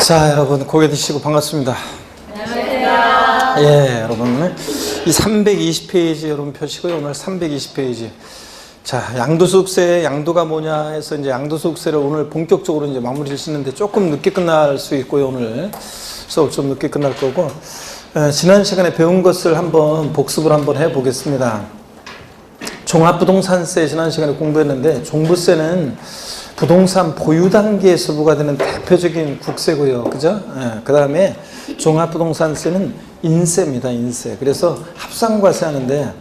자, 여러분 고개 드시고 반갑습니다. 안녕하세요. 예, 여러분 이 320페이지 여러분 펴시고요. 오늘 320페이지. 자, 양도소득세 양도가 뭐냐 해서 이제 양도소득세를 오늘 본격적으로 이제 마무리를 짓는데 조금 늦게 끝날 수 있고요. 오늘 수업 좀 늦게 끝날 거고, 지난 시간에 배운 것을 한번 복습을 한번 해 보겠습니다. 종합부동산세 지난 시간에 공부했는데, 종부세는 부동산 보유 단계에서 부과되는 대표적인 국세고요. 그죠? 예, 그 다음에 종합부동산세는 인세입니다. 인세. 그래서 합산과세 하는데,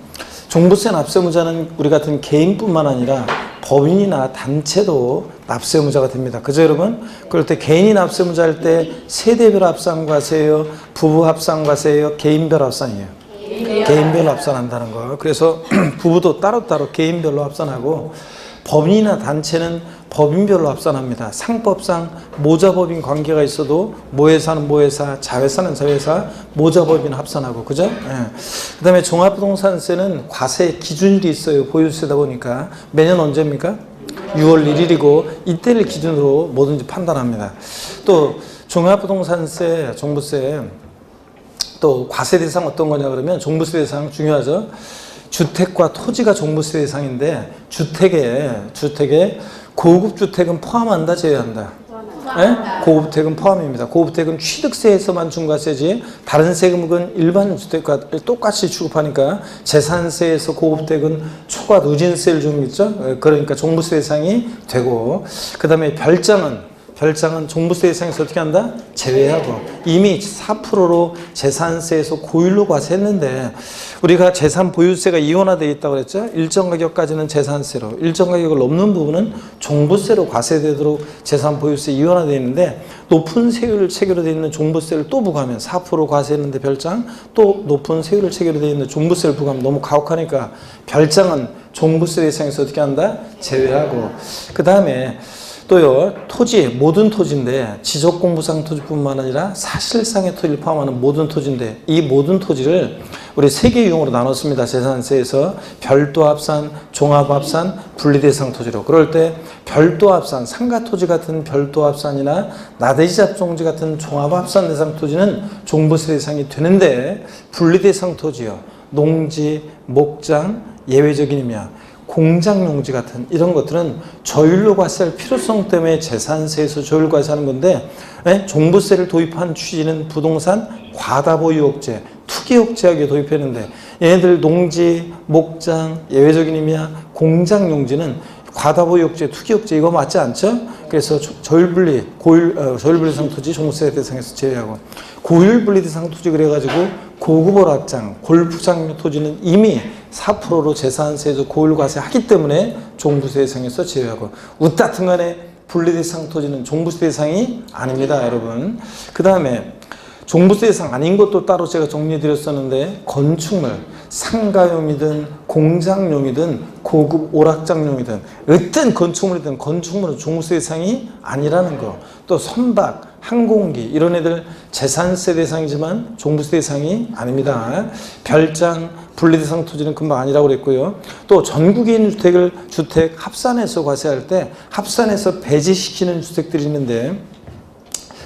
종부세 납세무자는 우리 같은 개인뿐만 아니라 법인이나 단체도 납세무자가 됩니다. 그죠, 여러분? 그럴 때 개인이 납세무자일 때 세대별 합산과세예요? 부부 합산과세예요? 개인별 합산이에요? 개인별로 합산한다는 거. 그래서 부부도 따로따로 개인별로 합산하고, 법인이나 단체는 법인별로 합산합니다. 상법상 모자법인 관계가 있어도 모회사는 모회사, 자회사는 자회사, 모자법인 합산하고, 그죠? 예. 그 다음에 종합부동산세는 과세 기준일이 있어요. 보유세다 보니까. 매년 언제입니까? 6월 1일이고 이때를 기준으로 뭐든지 판단합니다. 또 종합부동산세, 종부세, 또 과세 대상 어떤 거냐 그러면, 종부세 대상 중요하죠. 주택과 토지가 종부세 대상인데, 주택에 고급 주택은 포함한다, 제외한다? 네? 고급 주택은 포함입니다. 고급 주택은 취득세에서만 중과세지, 다른 세금은 일반 주택과 똑같이 취급하니까 재산세에서 고급 주택은 초과 누진세를 주겠죠. 그러니까 종부세 대상이 되고, 그 다음에 별장은 종부세 대상에서 어떻게 한다? 제외하고, 이미 4%로 재산세에서 고율로 과세했는데, 우리가 재산 보유세가 이원화되어 있다고 그랬죠? 일정 가격까지는 재산세로, 일정 가격을 넘는 부분은 종부세로 과세되도록 재산 보유세 이원화되어 있는데, 높은 세율을 체결되어 있는 종부세를 또 부과하면 4% 과세했는데 별장, 또 높은 세율을 체결되어 있는 종부세를 부과하면 너무 가혹하니까 별장은 종부세 대상에서 어떻게 한다? 제외하고, 그 다음에 또요, 토지, 모든 토지인데, 지적공부상 토지뿐만 아니라 사실상의 토지를 포함하는 모든 토지인데, 이 모든 토지를 우리 세 개 유형으로 나눴습니다. 재산세에서 별도합산, 종합합산, 분리대상 토지로. 그럴 때 별도합산, 상가토지 같은 별도합산이나 나대지 잡종지 같은 종합합산 대상 토지는 종부세 대상이 되는데, 분리대상 토지요, 농지, 목장, 예외적인 임야, 공장용지 같은 이런 것들은 저율로 과세할 필요성 때문에 재산세에서 저율 과세하는 건데, 종부세를 도입한 취지는 부동산 과다보유억제, 투기억제하게 도입했는데, 얘네들 농지, 목장, 예외적인 임야, 공장용지는 과다보유억제, 투기억제 이거 맞지 않죠? 그래서 저율분리, 저율분리상 토지 종부세 대상에서 제외하고, 고율분리대상 토지 그래가지고 고급오락장, 골프장 토지는 이미 4%로 재산세에서 고율과세 하기 때문에 종부세 대상에서 제외하고, 우따튼 간에 분리대상 토지는 종부세 대상이 아닙니다, 여러분. 그 다음에 종부세 대상 아닌 것도 따로 제가 정리해 드렸었는데, 건축물, 상가용이든 공장용이든 고급 오락장용이든 어떤 건축물이든 건축물은 종부세 대상이 아니라는 거. 또 선박, 항공기 이런 애들 재산세 대상이지만 종부세 대상이 아닙니다. 별장, 분리대상 토지는 금방 아니라고 그랬고요. 또 전국인 주택을 주택 합산해서 과세할 때 합산해서 배제시키는 주택들이 있는데,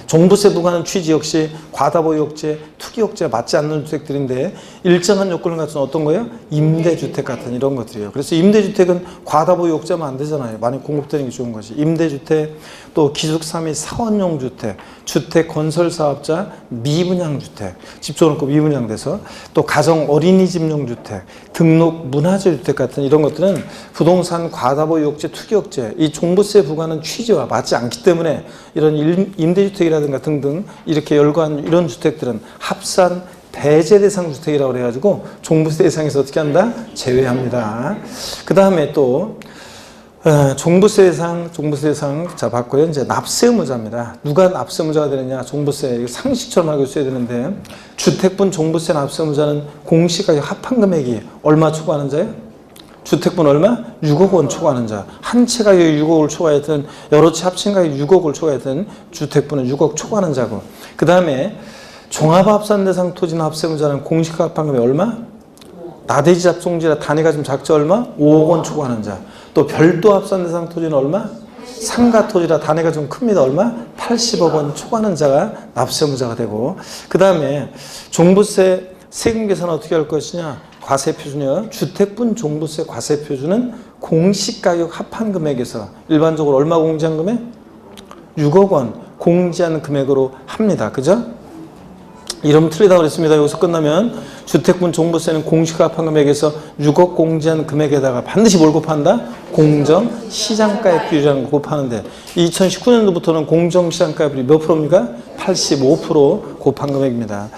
종부세 부과하는 취지 역시 과다보유억제, 투기억제가 맞지 않는 주택들인데, 일정한 요건을 갖춘 어떤 거예요? 임대주택 같은 이런 것들이에요. 그래서 임대주택은 과다보유억제하면 안 되잖아요. 많이 공급되는 게 좋은 것이. 임대주택, 또 기숙사 및 사원용 주택, 주택 건설사업자, 미분양주택, 집 줘놓고 미분양돼서, 또 가정 어린이집용 주택, 등록 문화재 주택 같은 이런 것들은 부동산 과다보유억제, 투기억제, 이 종부세 부과하는 취지와 맞지 않기 때문에 이런 임대주택이라든가 등등 이렇게 열거한 이런 주택들은 합산 배제 대상 주택이라고 그래가지고 종부세 대상에서 어떻게 한다? 제외합니다. 그 다음에 또 종부세 대상 자 봤고요. 이제 납세의무자입니다. 누가 납세의무자가 되느냐? 종부세, 이거 상식처럼 알고 있어야 되는데, 주택분 종부세 납세의무자는 공시가격 합한 금액이 얼마 초과하는 자예요? 주택분 얼마? 6억 원 초과하는 자. 한 채 가격이 6억을 초과했든 여러 채 합친 가격이 6억을 초과했든 주택분은 6억 초과하는 자고, 그 다음에 종합합산 대상 토지 납세의무자는 공시가격 합한 금액이 얼마? 나대지 잡종지라 단위가 좀 작죠? 얼마? 5억 원 초과하는 자. 또 별도 합산 대상 토지는 얼마? 상가 토지라 단위가 좀 큽니다. 얼마? 80억 원 초과하는 자가 납세용자가 되고, 그 다음에 종부세 세금 계산 어떻게 할 것이냐? 과세 표준이요. 주택분 종부세 과세 표준은 공시가격 합한 금액에서 일반적으로 얼마 공제한 금액? 6억 원 공제한 금액으로 합니다. 그죠? 이러면 틀리다고 그랬습니다. 여기서 끝나면 주택분 종부세는 공시가 합한 금액에서 6억 공제한 금액에다가 반드시 뭘 곱한다? 공정 시장가액 비율이라는 걸 곱하는데 2019년도부터는 공정 시장가액 비율이 몇 프로입니까? 85% 곱한 금액입니다.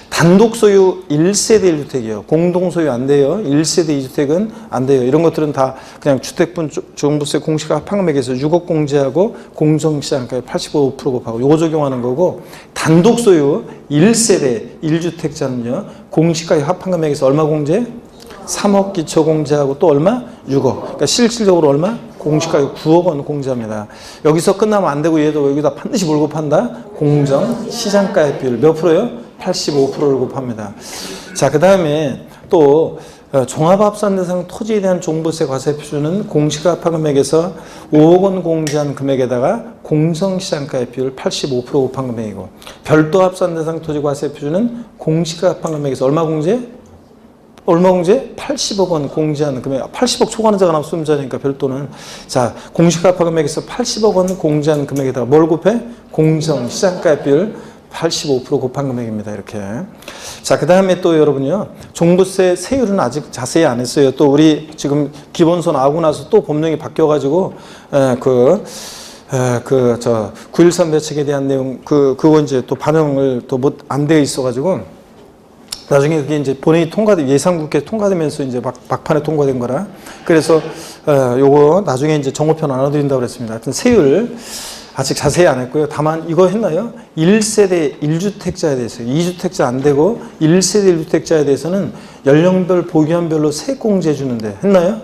단독 소유 1세대 1주택이요. 공동 소유 안 돼요. 1세대 2주택은 안 돼요. 이런 것들은 다 그냥 주택분 종부세 공시가 합한 금액에서 6억 공제하고 공정시장가액 85% 곱하고 요거 적용하는 거고, 단독 소유 1세대 1주택자는요. 공시가액 합한 금액에서 얼마 공제? 3억 기초 공제하고 또 얼마? 6억. 그러니까 실질적으로 얼마? 공시가격 9억 원 공제합니다. 여기서 끝나면 안 되고 얘도 여기다 반드시 뭘 곱한다? 공정 시장가액 비율 몇 프로요? 85%를 곱합니다. 자, 그 다음에 또 종합합산 대상 토지에 대한 종부세 과세 표준은 공시가 합한 금액에서 5억 원 공제한 금액에다가 공정시장가액 비율 85% 곱한 금액이고, 별도 합산 대상 토지 과세 표준은 공시가 합한 금액에서 얼마 공제? 80억 원 공제하는 금액, 80억 초과하는 자가 납세용자니까 별도는. 자, 공시가 합한 금액에서 80억 원 공제하는 금액에다가 뭘 곱해? 공정시장가액 비율 85% 곱한 금액입니다. 이렇게. 자, 그 다음에 또 여러분요, 종부세 세율은 아직 자세히 안 했어요. 또 우리 지금 기본서 나오고 나서 또 법령이 바뀌어가지고, 9.13 대책에 대한 내용, 그거 이제 또 반영을 또 안 되어 있어가지고, 나중에 그게 이제 본회의 예산국회 통과되면서 이제 막판에 통과된 거라. 그래서, 요거 나중에 이제 정호편 나눠드린다고 그랬습니다. 하여튼 세율, 아직 자세히 안 했고요. 다만 이거 했나요? 1세대 1주택자에 대해서 2주택자 안 되고 1세대 1주택자에 대해서는 연령별 보기한별로 세액 공제 주는데 했나요?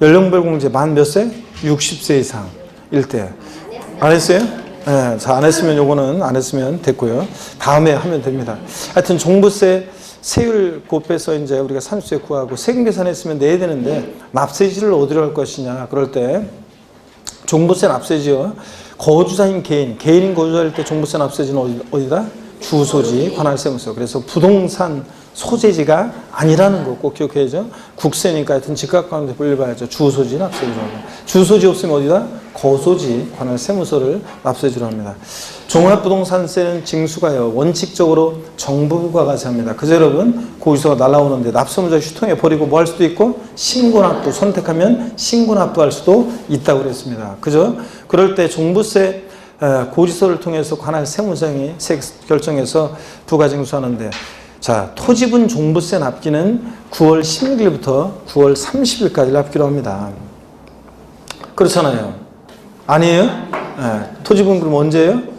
연령별 공제 만 몇 세? 60세 이상일 때. 안 했어요? 네, 자, 안 했으면 요거는 안 했으면 됐고요. 다음에 하면 됩니다. 하여튼 종부세 세율 곱해서 이제 우리가 30세 구하고 세금 계산했으면 내야 되는데 납세지를 어디로 할 것이냐. 그럴 때 종부세 납세지요. 거주자인 개인인 거주할 때 종부세 납세지는 어디다? 주소지, 관할세무서. 그래서 부동산 소재지가 아니라는 거 꼭 기억해야죠. 국세니까 하여튼 집값 가운데 분류봐야죠. 주소지 납세지로 하고. 주소지 없으면 어디다? 거소지, 관할세무서를 납세지로 합니다. 종합부동산세는 징수가요. 원칙적으로 정부가 과세합니다. 그래서 여러분 고지서가 날라오는데 납세문자 휴통해 버리고 뭐 할 수도 있고 신고납부 선택하면 신고납부할 수도 있다고 그랬습니다. 그죠? 그럴 때 종부세 고지서를 통해서 관할세무장이 결정해서 부가징수하는데, 자, 토지분 종부세 납기는 9월 16일부터 9월 30일까지 납기로 합니다. 그렇잖아요. 아니에요? 네. 토지분 그럼 언제예요?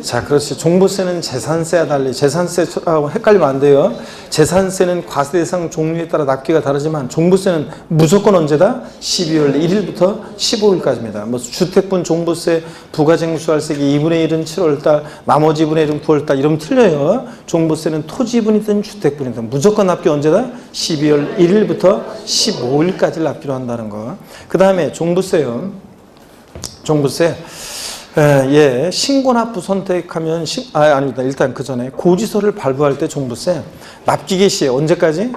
자, 그렇지. 종부세는 재산세와 달리, 재산세하고 헷갈리면 안 돼요. 재산세는 과세 대상 종류에 따라 납기가 다르지만 종부세는 무조건 언제다? 12월 1일부터 15일까지입니다. 뭐 주택분 종부세 부가징수할세기 2분의 1은 7월달, 나머지 2분의 1은 9월달 이러면 틀려요. 종부세는 토지분이든 주택분이든 무조건 납기 언제다? 12월 1일부터 15일까지 납기로 한다는 거. 그 다음에 종부세요. 종부세. 예, 신고납부 선택하면, 아닙니다. 일단 그 전에 고지서를 발부할 때 종부세, 납기 개시에 언제까지?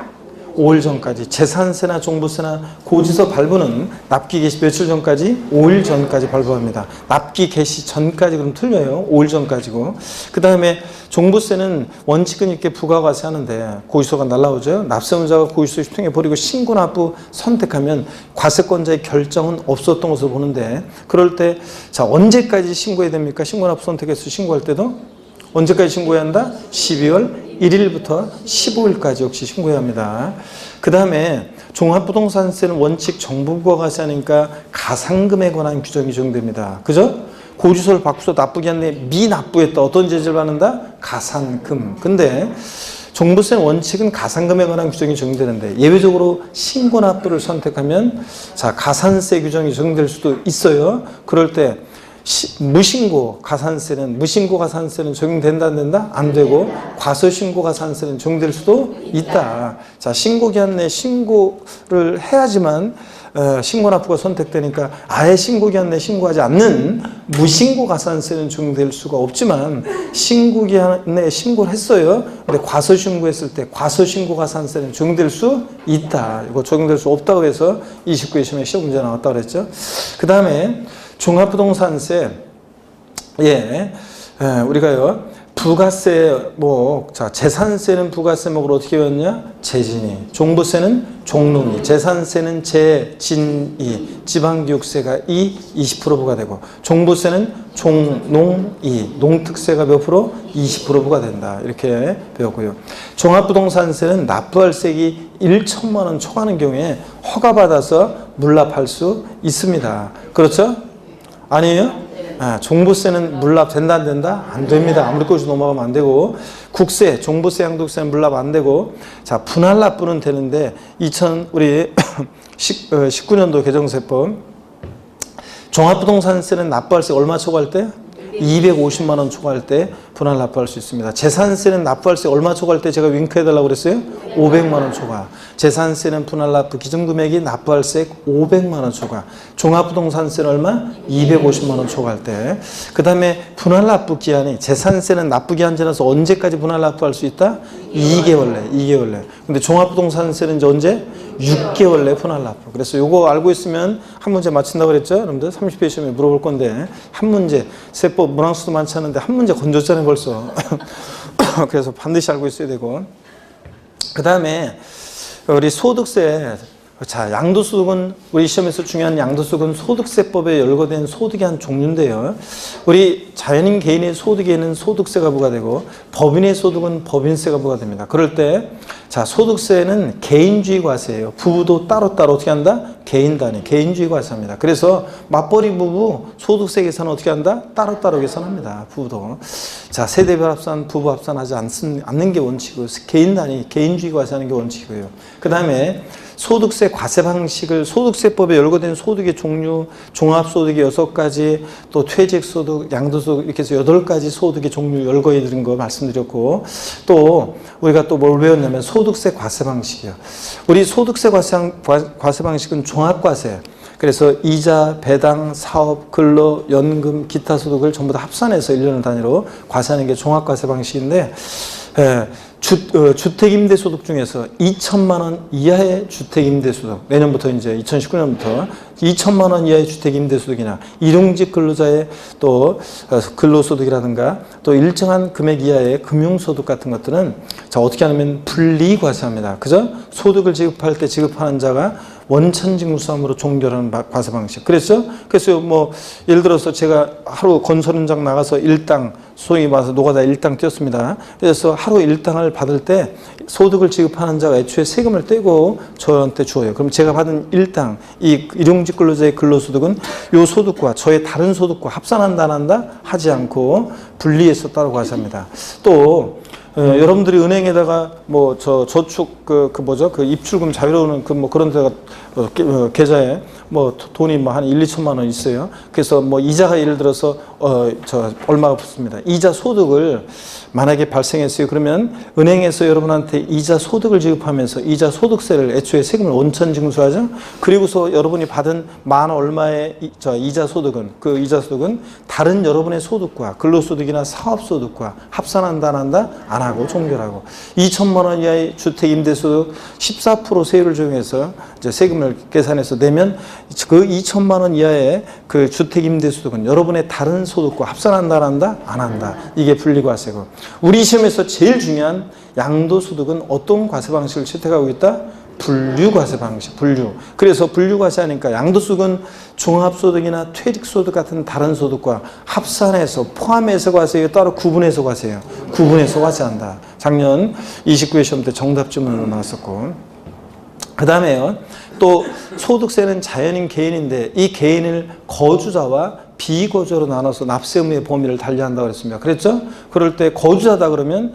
5일 전까지. 재산세나 종부세나 고지서 발부는 납기 개시 며칠 전까지? 5일 전까지 발부합니다. 납기 개시 전까지 그럼 틀려요. 5일 전까지고. 그 다음에 종부세는 원칙은 이렇게 부가과세하는데 고지서가 날라오죠. 납세문자가 고지서 휴통해 버리고 신고납부 선택하면 과세권자의 결정은 없었던 것으로 보는데, 그럴 때 자, 언제까지 신고해야 됩니까? 신고납부 선택해서 신고할 때도 언제까지 신고해야 한다? 12월 1일부터 15일까지 역시 신고해야 합니다. 그 다음에 종합부동산세는 원칙 정부가 과세하니까 가상금에 관한 규정이 적용됩니다. 그죠? 고지서를 바꾸서 납부기 한데 미납부했다. 어떤 제재를 받는다? 가산금. 근데 종부세는 원칙은 가산금에 관한 규정이 적용되는데 예외적으로 신고납부를 선택하면 자, 가산세 규정이 적용될 수도 있어요. 그럴 때 무신고 가산세는 적용된다 안 된다? 안 되고 과소신고 가산세는 적용될 수도 있다. 자, 신고기한 내 신고를 해야지만 신고납부가 선택되니까 아예 신고기한에 신고하지 않는 무신고 가산세는 적용될 수가 없지만 신고기한에 신고를 했어요. 근데 과소신고했을 때 과소신고 가산세는 적용될 수 있다. 이거 적용될 수 없다고 해서 29회 시험에 시험 문제 나왔다고 그랬죠. 그 다음에 종합부동산세, 우리가요, 부가세, 자, 재산세는 부가세목으로 어떻게 외웠냐? 재진이. 종부세는 종농이. 재산세는 재진이. 지방교육세가 20% 부과되고, 종부세는 종농이. 농특세가 몇 프로? 20% 부과된다. 이렇게 배웠고요. 종합부동산세는 납부할세액이 1천만 원 초과하는 경우에 허가받아서 물납할 수 있습니다. 그렇죠? 아니에요? 종부세는 물납 된다 안 된다? 안 됩니다. 아무리 꼬시 넘어가면 안 되고, 국세, 종부세, 양도세는 물납 안 되고, 자, 분할 납부는 되는데 우리 19년도 개정세법 종합부동산세는 납부할세 얼마 초과할 때? 250만 원 초과할 때 분할 납부할 수 있습니다. 재산세는 납부할세 얼마 초과할 때 제가 윙크해달라고 그랬어요? 500만 원 초과. 재산세는 분할 납부 기준금액이 납부할세 500만 원 초과. 종합부동산세는 얼마? 250만 원 초과할 때. 그 다음에 분할 납부 기한이, 재산세는 납부 기한 지나서 언제까지 분할 납부할 수 있다? 2개월 내. 2개월 내. 근데 종합부동산세는 이제 언제? 6개월 내 분할 납부. 그래서 요거 알고 있으면 한 문제 맞춘다고 그랬죠? 여러분들 30회 시험에 물어볼 건데, 한 문제, 세법 문항수도 많지 않은데 한 문제 건졌잖아요 벌써. 그래서 반드시 알고 있어야 되고, 그 다음에 우리 소득세, 자, 양도소득은 우리 시험에서 중요한 양도소득은 소득세법에 열거된 소득의 한 종류인데요. 우리 자연인 개인의 소득에는 소득세가 부과되고 법인의 소득은 법인세가 부과됩니다. 그럴 때, 자, 소득세는 개인주의 과세예요. 부부도 따로따로 어떻게 한다? 개인 단위, 개인주의 과세합니다. 그래서 맞벌이 부부 소득세 계산은 어떻게 한다? 따로따로 계산합니다. 부부도. 자, 세대별 합산, 부부 합산하지 않는 게 원칙이고, 개인 단위, 개인주의 과세하는 게 원칙이고요. 그 다음에 소득세 과세 방식을, 소득세법에 열거된 소득의 종류, 종합소득이 6가지, 또 퇴직소득, 양도소득, 이렇게 해서 8가지 소득의 종류 열거해 드린 거 말씀드렸고, 또 우리가 또 뭘 배웠냐면 소득세 과세 방식이요. 우리 소득세 과세 방식은 종합과세. 그래서 이자, 배당, 사업, 근로, 연금, 기타 소득을 전부 다 합산해서 1년 단위로 과세하는 게 종합과세 방식인데, 주택임대소득 중에서 2천만 원 이하의 주택임대소득, 내년부터 이제 2019년부터 2천만 원 이하의 주택임대소득이나 일용직 근로자의 또 근로소득이라든가 또 일정한 금액 이하의 금융소득 같은 것들은, 자, 어떻게 하냐면 분리과세합니다. 그죠? 소득을 지급할 때 지급하는 자가 원천징수함으로 종결하는 과세 방식. 그래서 뭐 예를 들어서 제가 하루 건설 현장 나가서 일당, 소위 말해서 노가다 일당 뛰었습니다. 그래서 하루 일당을 받을 때 소득을 지급하는 자가 애초에 세금을 떼고 저한테 주어요. 그럼 제가 받은 일당, 이 일용직 근로자의 근로소득은 이 소득과 저의 다른 소득과 합산한다 안 한다? 하지 않고 분리해서 따로 과세합니다. 또 여러분들이 은행에다가 뭐 저축 그 입출금 자유로운 그런 데가 계좌에 뭐 돈이 뭐 한 1, 2천만 원 있어요. 그래서 뭐 이자가 예를 들어서 얼마가 붙습니다. 이자 소득을 만약에 발생했어요. 그러면 은행에서 여러분한테 이자 소득을 지급하면서 이자 소득세를 애초에 세금을 원천 징수하죠. 그리고서 여러분이 받은 만 얼마의 이자 소득은, 그 이자 소득은 다른 여러분의 소득과 근로소득이나 사업소득과 합산한다 안 한다? 안 하고 종결하고, 2천만 원 이하의 주택 임대소득 14% 세율을 적용해서 이제 세금을 계산해서 내면 그 2천만 원 이하의 그 주택 임대소득은 여러분의 다른 소득과 합산한다 안 한다? 안 한다. 이게 분리과세고, 우리 시험에서 제일 중요한 양도소득은 어떤 과세 방식을 채택하고 있다? 분류과세 방식, 분류. 그래서 분류과세하니까 양도소득은 종합소득이나 퇴직소득 같은 다른 소득과 합산해서 포함해서 과세해요? 따로 구분해서 과세해요? 구분해서 과세한다. 작년 29회 시험 때 정답 질문으로 나왔었고, 그 다음에요, 또 소득세는 자연인 개인인데 이 개인을 거주자와 비거주자로 나눠서 납세 의무의 범위를 달리한다고 그랬습니다. 그랬죠? 그럴 때 거주자다 그러면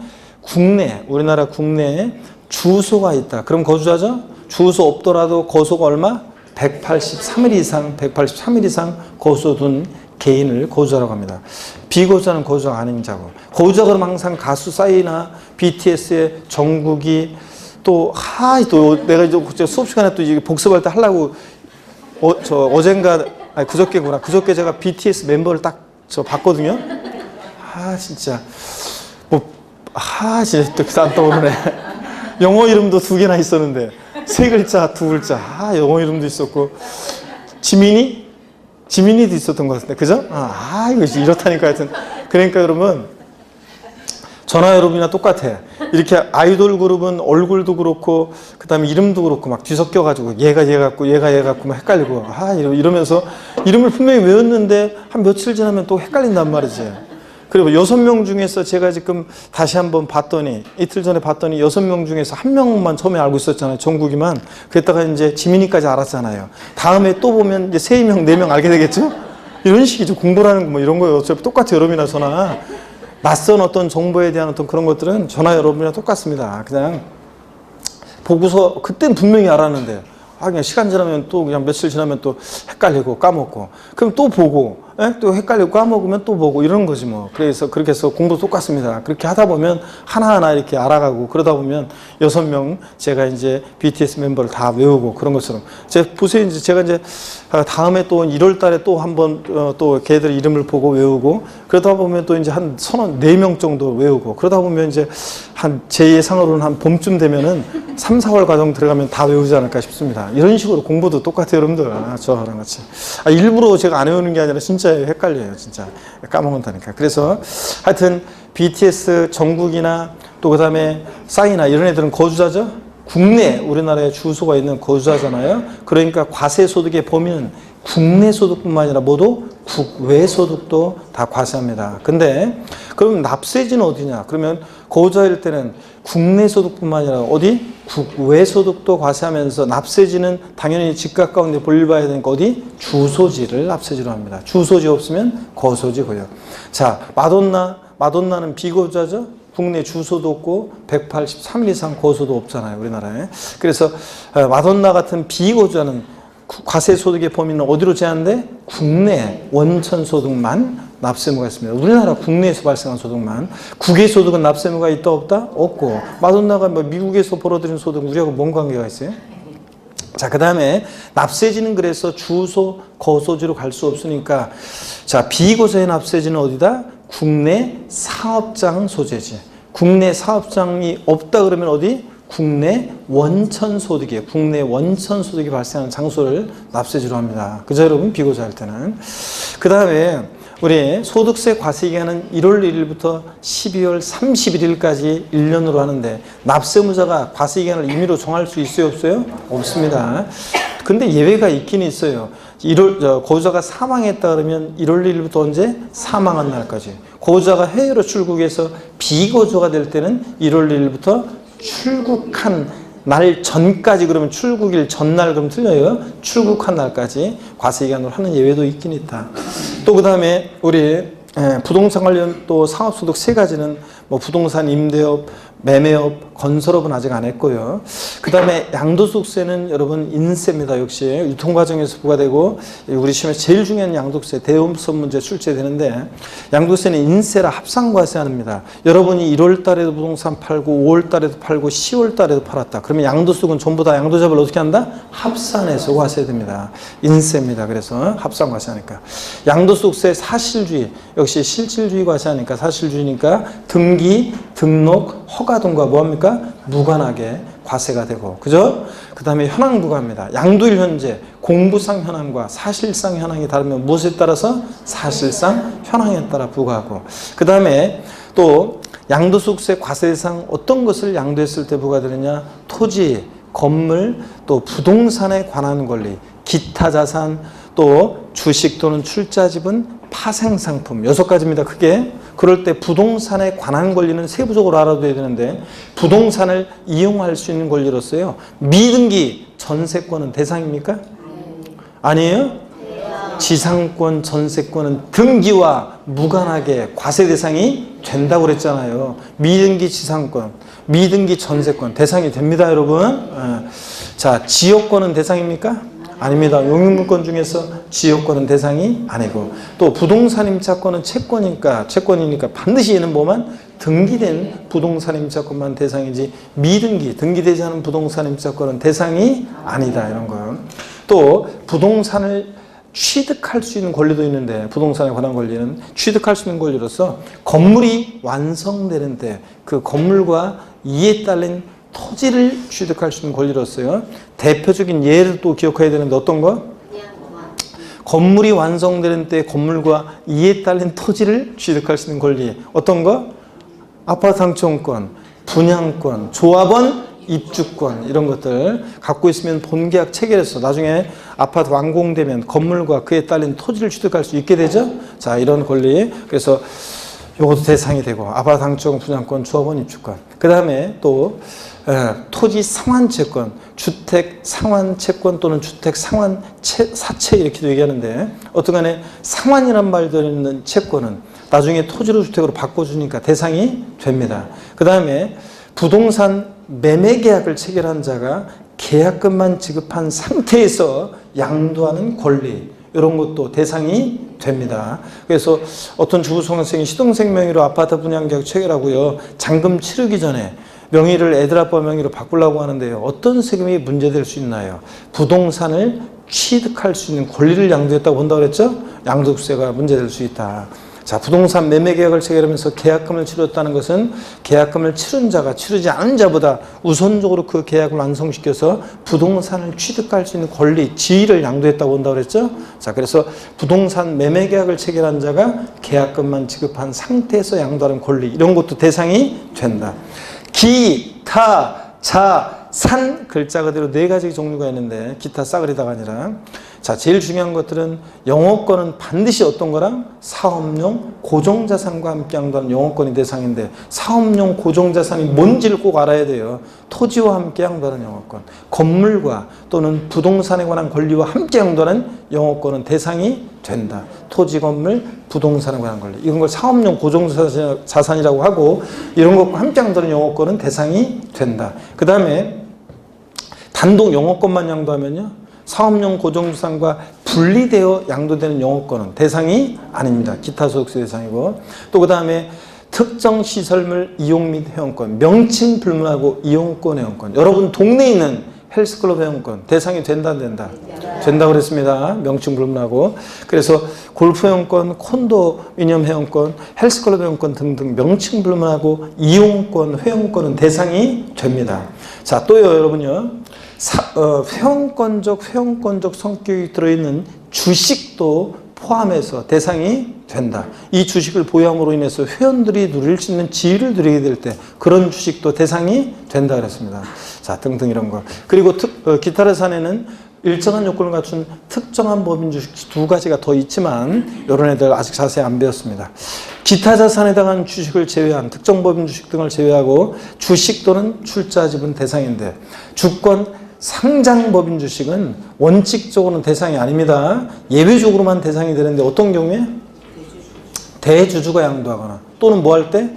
우리나라 국내에 주소가 있다. 그럼 거주자죠? 주소 없더라도 거소가 얼마? 183일 이상 거소 둔 개인을 거주자라고 합니다. 비거주자는 거주자가 아닌 자고, 거주자 그러면 항상 가수 싸이나 BTS의 정국이 또 내가 이제 수업 시간에 또 복습할 때 하려고 어젠가, 아니, 그저께구나. 그저께 제가 BTS 멤버를 딱 봤거든요. 진짜. 진짜 또 안 떠오르네. 영어 이름도 2개나 있었는데. 3글자, 2글자. 영어 이름도 있었고. 지민이도 있었던 것 같은데. 그죠? 이거 이렇다니까 하여튼. 그러니까 여러분, 전화 여러분이나 똑같아. 이렇게 아이돌 그룹은 얼굴도 그렇고, 그 다음에 이름도 그렇고, 막 뒤섞여가지고, 얘가 얘 같고, 얘가 얘 같고, 막 헷갈리고, 이러면서 이름을 분명히 외웠는데, 한 며칠 지나면 또 헷갈린단 말이지. 그리고 6명 중에서 제가 지금 다시 한번 봤더니, 이틀 전에 봤더니 6명 중에서 1명만 처음에 알고 있었잖아요. 정국이만. 그랬다가 이제 지민이까지 알았잖아요. 다음에 또 보면 이제 3명, 4명 알게 되겠죠? 이런 식이죠. 공부라는 거 뭐 이런 거예요. 어차피 똑같아요. 여러분이나 저나. 낯선 어떤 정보에 대한 어떤 그런 것들은 저나 여러분이랑 똑같습니다. 그냥 보고서 그땐 분명히 알았는데 그냥 시간 지나면 또 그냥 며칠 지나면 또 헷갈리고 까먹고 그럼 또 보고 또 헷갈리고 까먹으면 또 보고 이런 거지 뭐. 그래서 그렇게 해서 공부 똑같습니다. 그렇게 하다 보면 하나하나 이렇게 알아가고 그러다 보면 6명 제가 이제 BTS 멤버를 다 외우고 그런 것처럼 보세요. 이제 제가 이제 다음에 또 1월 달에 또 한번 또 걔들 이름을 보고 외우고 그러다 보면 또 이제 한 4명 정도 외우고 그러다 보면 이제 한 제 예상으로는 한 봄쯤 되면은 3, 4월 과정 들어가면 다 외우지 않을까 싶습니다. 이런 식으로 공부도 똑같아요, 여러분들. 저랑 같이. 일부러 제가 안 외우는 게 아니라 진짜 헷갈려요, 진짜. 까먹는다니까. 그래서 하여튼 BTS 정국이나 또 그 다음에 싸이나 이런 애들은 거주자죠? 국내, 우리나라에 주소가 있는 거주자잖아요. 그러니까 과세소득의 범위는 국내 소득뿐만 아니라 모두 국외 소득도 다 과세합니다. 근데 그럼 납세지는 어디냐? 그러면 거주자일 때는 국내 소득뿐만 아니라 어디? 국외 소득도 과세하면서 납세지는 당연히 집값 가운데 분리봐야 되니까 어디? 주소지를 납세지로 합니다. 주소지 없으면 거소지고요. 자, 마돈나는 비거주자죠? 국내 주소도 없고 183일 이상 거소도 없잖아요, 우리나라에. 그래서 마돈나 같은 비거주자는 과세 소득의 범위는 어디로 제한돼? 국내 원천 소득만 납세무가 있습니다. 우리나라 국내에서 발생한 소득만. 국외 소득은 납세무가 있다 없다? 없고. 마돈나가 뭐 미국에서 벌어들인 소득 우리하고 뭔 관계가 있어요? 자, 그 다음에 납세지는 그래서 주소, 거소지로 갈 수 없으니까 자, 비거주의 납세지는 어디다? 국내 사업장 소재지. 국내 사업장이 없다 그러면 어디? 국내 원천 소득이에요. 국내 원천 소득이 발생하는 장소를 납세지로 합니다. 그죠, 여러분? 비거주할 때는. 그 다음에 우리 소득세 과세 기간은 1월 1일부터 12월 31일까지 1년으로 하는데 납세무자가 과세 기간을 임의로 정할 수 있어요, 없어요? 없습니다. 근데 예외가 있긴 있어요. 거주자가 사망했다 그러면 1월 1일부터 언제? 사망한 날까지. 거주자가 해외로 출국해서 비거주가 될 때는 1월 1일부터 출국한 날 전까지 그러면 출국일 전날 그럼 틀려요. 출국한 날까지 과세기간으로 하는 예외도 있긴 있다. 또 그 다음에 우리 부동산 관련 또 상업소득 3가지는 뭐 부동산 임대업, 매매업, 건설업은 아직 안 했고요. 그 다음에 양도소득세는 여러분 인세입니다. 역시 유통과정에서 부과되고 우리 시험에 제일 중요한 양도세, 대음성 문제 출제되는데 양도세는 인세라 합산과세합니다. 여러분이 1월 달에도 부동산 팔고 5월 달에도 팔고 10월 달에도 팔았다. 그러면 양도소득은 전부 다 양도자를 어떻게 한다? 합산해서 과세됩니다. 인세입니다. 그래서 합산과세하니까. 양도소득세 사실주의, 역시 실질주의 과세하니까 사실주의니까 등기, 등록, 허가 등과 뭐합니까? 무관하게 과세가 되고, 그죠? 그 다음에 현황 부과입니다. 양도일 현재, 공부상 현황과 사실상 현황이 다르면 무엇에 따라서? 사실상 현황에 따라 부과하고, 그 다음에 또 양도소득세 과세 대상 어떤 것을 양도했을 때 부과되느냐? 토지, 건물, 또 부동산에 관한 권리, 기타 자산, 또 주식 또는 출자지분, 파생상품 6가지입니다. 크게. 그럴 때 부동산에 관한 권리는 세부적으로 알아둬야 되는데 부동산을 이용할 수 있는 권리로서요. 미등기 전세권은 대상입니까? 아니에요? 지상권, 전세권은 등기와 무관하게 과세 대상이 된다고 그랬잖아요. 미등기 지상권, 미등기 전세권 대상이 됩니다, 여러분. 자, 지역권은 대상입니까? 아닙니다. 용익물권 중에서 지역권은 대상이 아니고 또 부동산 임차권은 채권이니까 반드시 얘는 뭐만 등기된 부동산 임차권만 대상이지 미등기, 등기되지 않은 부동산 임차권은 대상이 아니다. 이런 거요. 또 부동산을 취득할 수 있는 권리도 있는데, 부동산에 관한 권리는 취득할 수 있는 권리로서 건물이 완성되는 때 그 건물과 이에 딸린 토지를 취득할 수 있는 권리로서요. 대표적인 예를 또 기억해야 되는데 어떤 거? 건물이 완성되는 때 건물과 이에 딸린 토지를 취득할 수 있는 권리. 어떤 거? 아파트 상권권, 분양권, 조합원 입주권, 이런 것들 갖고 있으면 본계약 체결해서 나중에 아파트 완공되면 건물과 그에 딸린 토지를 취득할 수 있게 되죠. 자, 이런 권리. 그래서 요것도 대상이 되고, 아파트 상권, 분양권, 조합원 입주권. 그 다음에 또 토지 상환채권, 주택 상환채권 또는 주택 상환사채 이렇게도 얘기하는데, 어떠간에 상환이란 말 들어있는 채권은 나중에 토지로 주택으로 바꿔주니까 대상이 됩니다. 그 다음에 부동산 매매 계약을 체결한 자가 계약금만 지급한 상태에서 양도하는 권리, 이런 것도 대상이 됩니다. 그래서 어떤 주부성생이 시동생 명의로 아파트 분양계약 체결하고요, 잔금 치르기 전에 명의를 애들 아빠 명의로 바꾸려고 하는데요, 어떤 세금이 문제될 수 있나요? 부동산을 취득할 수 있는 권리를 양도했다고 본다고 그랬죠? 양도세가 문제될 수 있다. 자, 부동산 매매 계약을 체결하면서 계약금을 치렀다는 것은 계약금을 치른 자가 치르지 않은 자보다 우선적으로 그 계약을 완성시켜서 부동산을 취득할 수 있는 권리, 지위를 양도했다고 본다고 그랬죠? 자, 그래서 부동산 매매 계약을 체결한 자가 계약금만 지급한 상태에서 양도하는 권리, 이런 것도 대상이 된다. 기, 타, 자, 산, 글자 그대로 네 가지 종류가 있는데, 기타 싸그리다가 아니라, 자, 제일 중요한 것들은 영업권은 반드시 어떤 거랑 사업용 고정자산과 함께 양도하는 영업권이 대상인데, 사업용 고정자산이 뭔지를 꼭 알아야 돼요. 토지와 함께 양도하는 영업권, 건물과 또는 부동산에 관한 권리와 함께 양도하는 영업권은 대상이 된다. 토지, 건물, 부동산에 관한 권리, 이런 걸 사업용 고정자산이라고 하고, 이런 것과 함께 양도하는 영업권은 대상이 된다. 그 다음에 단독 영업권만 양도하면요, 사업용 고정자산과 분리되어 양도되는 영업권은 대상이 아닙니다. 기타 소득세 대상이고, 또 그 다음에 특정 시설물 이용 및 회원권, 명칭 불문하고 이용권 회원권, 여러분 동네에 있는 헬스클럽 회원권 대상이 된다 안 된다? 된다고 그랬습니다. 명칭 불문하고. 그래서 골프 회원권, 콘도미니엄 회원권, 헬스클럽 회원권 등등 명칭 불문하고 이용권 회원권은 대상이 됩니다. 자, 또요 여러분요, 회원권적 성격이 들어있는 주식도 포함해서 대상이 된다. 이 주식을 보유함으로 인해서 회원들이 누릴 수 있는 지위를 누리게 될 때 그런 주식도 대상이 된다 그랬습니다. 자, 등등 이런 거. 그리고 기타 자산에는 일정한 요건을 갖춘 특정한 법인 주식 두 가지가 더 있지만, 이런 애들 아직 자세히 안 배웠습니다. 기타 자산에 해당하는 주식을 제외한 특정 법인 주식 등을 제외하고 주식 또는 출자 지분 대상인데, 주권 상장 법인 주식은 원칙적으로는 대상이 아닙니다. 예외적으로만 대상이 되는데, 어떤 경우에? 대주주가 양도하거나 또는 뭐 할 때?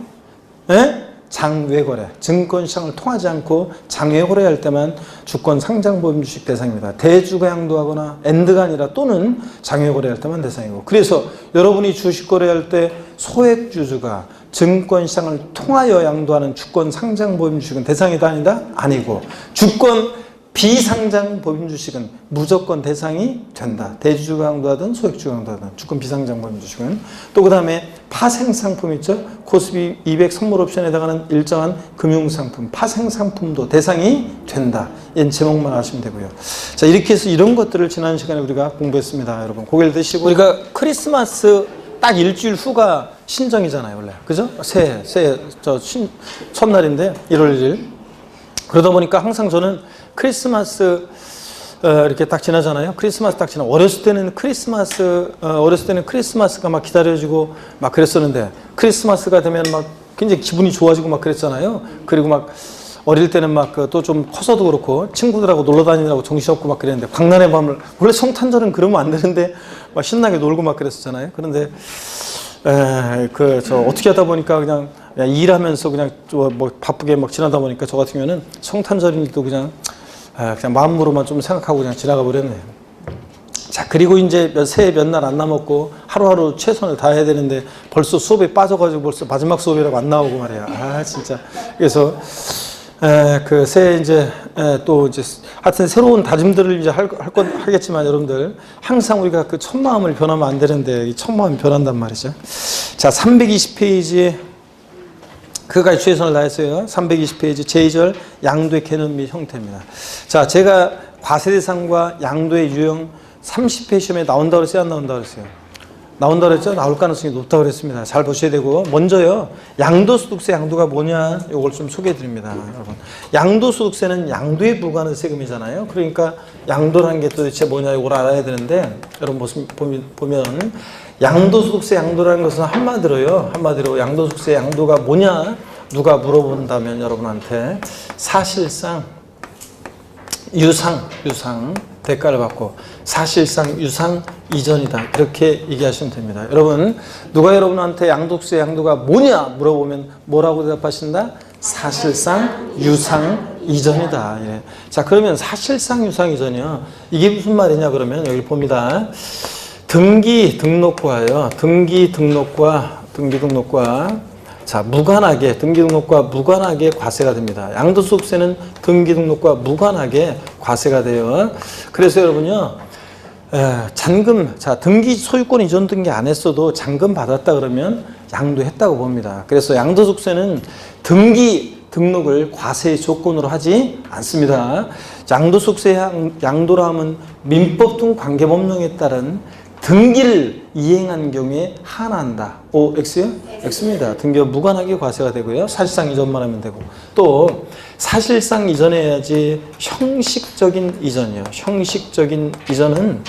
장외거래, 증권시장을 통하지 않고 장외거래할 때만 주권 상장 법인 주식 대상입니다. 대주가 양도하거나 엔드가 아니라 또는 장외거래할 때만 대상이고, 그래서 여러분이 주식 거래할 때 소액주주가 증권시장을 통하여 양도하는 주권 상장 법인 주식은 대상이다 아니다? 아니고, 주권 비상장 법인 주식은 무조건 대상이 된다. 대주주가 양도하든 소액주가 양도하든 주권 비상장 법인 주식은. 또 그 다음에 파생상품 있죠? 코스피 200 선물 옵션에 해당하는 일정한 금융상품, 파생상품도 대상이 된다. 얘는 제목만 아시면 되고요. 자, 이렇게 해서 이런 것들을 지난 시간에 우리가 공부했습니다. 여러분 고개를 드시고, 우리가 크리스마스 딱 일주일 후가 신정이잖아요 원래, 그죠? 새해 첫날인데 1월 1일. 그러다 보니까 항상 저는 크리스마스 이렇게 딱 지나잖아요. 크리스마스 딱 지나. 어렸을 때는 크리스마스가 막 기다려지고 막 그랬었는데, 크리스마스가 되면 막 굉장히 기분이 좋아지고 막 그랬잖아요. 그리고 막 어릴 때는 막 또 좀 커서도 그렇고 친구들하고 놀러 다니느라고 정신없고 막 그랬는데, 광란의 밤을, 원래 성탄절은 그러면 안 되는데 막 신나게 놀고 막 그랬었잖아요. 그런데 어떻게 하다 보니까 그냥 일하면서 그냥 뭐 바쁘게 막 지나다 보니까 저 같은 경우는 성탄절인지도 그냥 마음으로만 좀 생각하고 그냥 지나가 버렸네요. 자, 그리고 이제 새해 몇 날 안 남았고 하루하루 최선을 다해야 되는데 벌써 수업에 빠져가지고 벌써 마지막 수업이라고 안 나오고 말이야. 진짜. 그래서 새 이제 또 이제 하여튼 새로운 다짐들을 이제 하겠지만 여러분들 항상 우리가 그 첫 마음을 변하면 안 되는데 이 첫 마음이 변한단 말이죠. 자, 320페이지 그까지 최선을 다했어요. 320페이지 제2절 양도의 개념 및 형태입니다. 자, 제가 과세대상과 양도의 유형 30회 시험에 나온다고 그랬어요? 안 나온다고 그랬어요? 나온다고 그랬죠? 나올 가능성이 높다고 그랬습니다. 잘 보셔야 되고, 먼저요, 양도소득세 양도가 뭐냐, 이걸 좀 소개해 드립니다. 여러분. 양도소득세는 양도에 불과한 세금이잖아요. 그러니까 양도라는 게 도대체 뭐냐, 이걸 알아야 되는데, 여러분 보면, 양도소득세 양도라는 것은 한마디로 양도소득세 양도가 뭐냐, 누가 물어본다면 여러분한테 사실상 유상 대가를 받고 사실상 유상 이전이다 이렇게 얘기하시면 됩니다. 여러분 누가 여러분한테 양도세 양도가 뭐냐 물어보면 뭐라고 대답하신다? 사실상 유상 이전이다. 예. 자, 그러면 사실상 유상 이전이요. 이게 무슨 말이냐 그러면 여기 봅니다. 등기 등록과요. 등기 등록과 자, 등기 등록과 무관하게 과세가 됩니다. 양도소득세는 등기 등록과 무관하게 과세가 돼요. 그래서 여러분요, 잔금, 자, 등기 소유권 이전 등기 안 했어도 잔금 받았다 그러면 양도했다고 봅니다. 그래서 양도소득세는 등기 등록을 과세의 조건으로 하지 않습니다. 양도소득세 양도라 하면 민법 등 관계법령에 따른 등기를 이행한 경우에 하나한다. O, X요? X입니다. 등기와 무관하게 과세가 되고요. 사실상 이전만 하면 되고. 또 사실상 이전해야지 형식적인 이전이요. 형식적인 이전은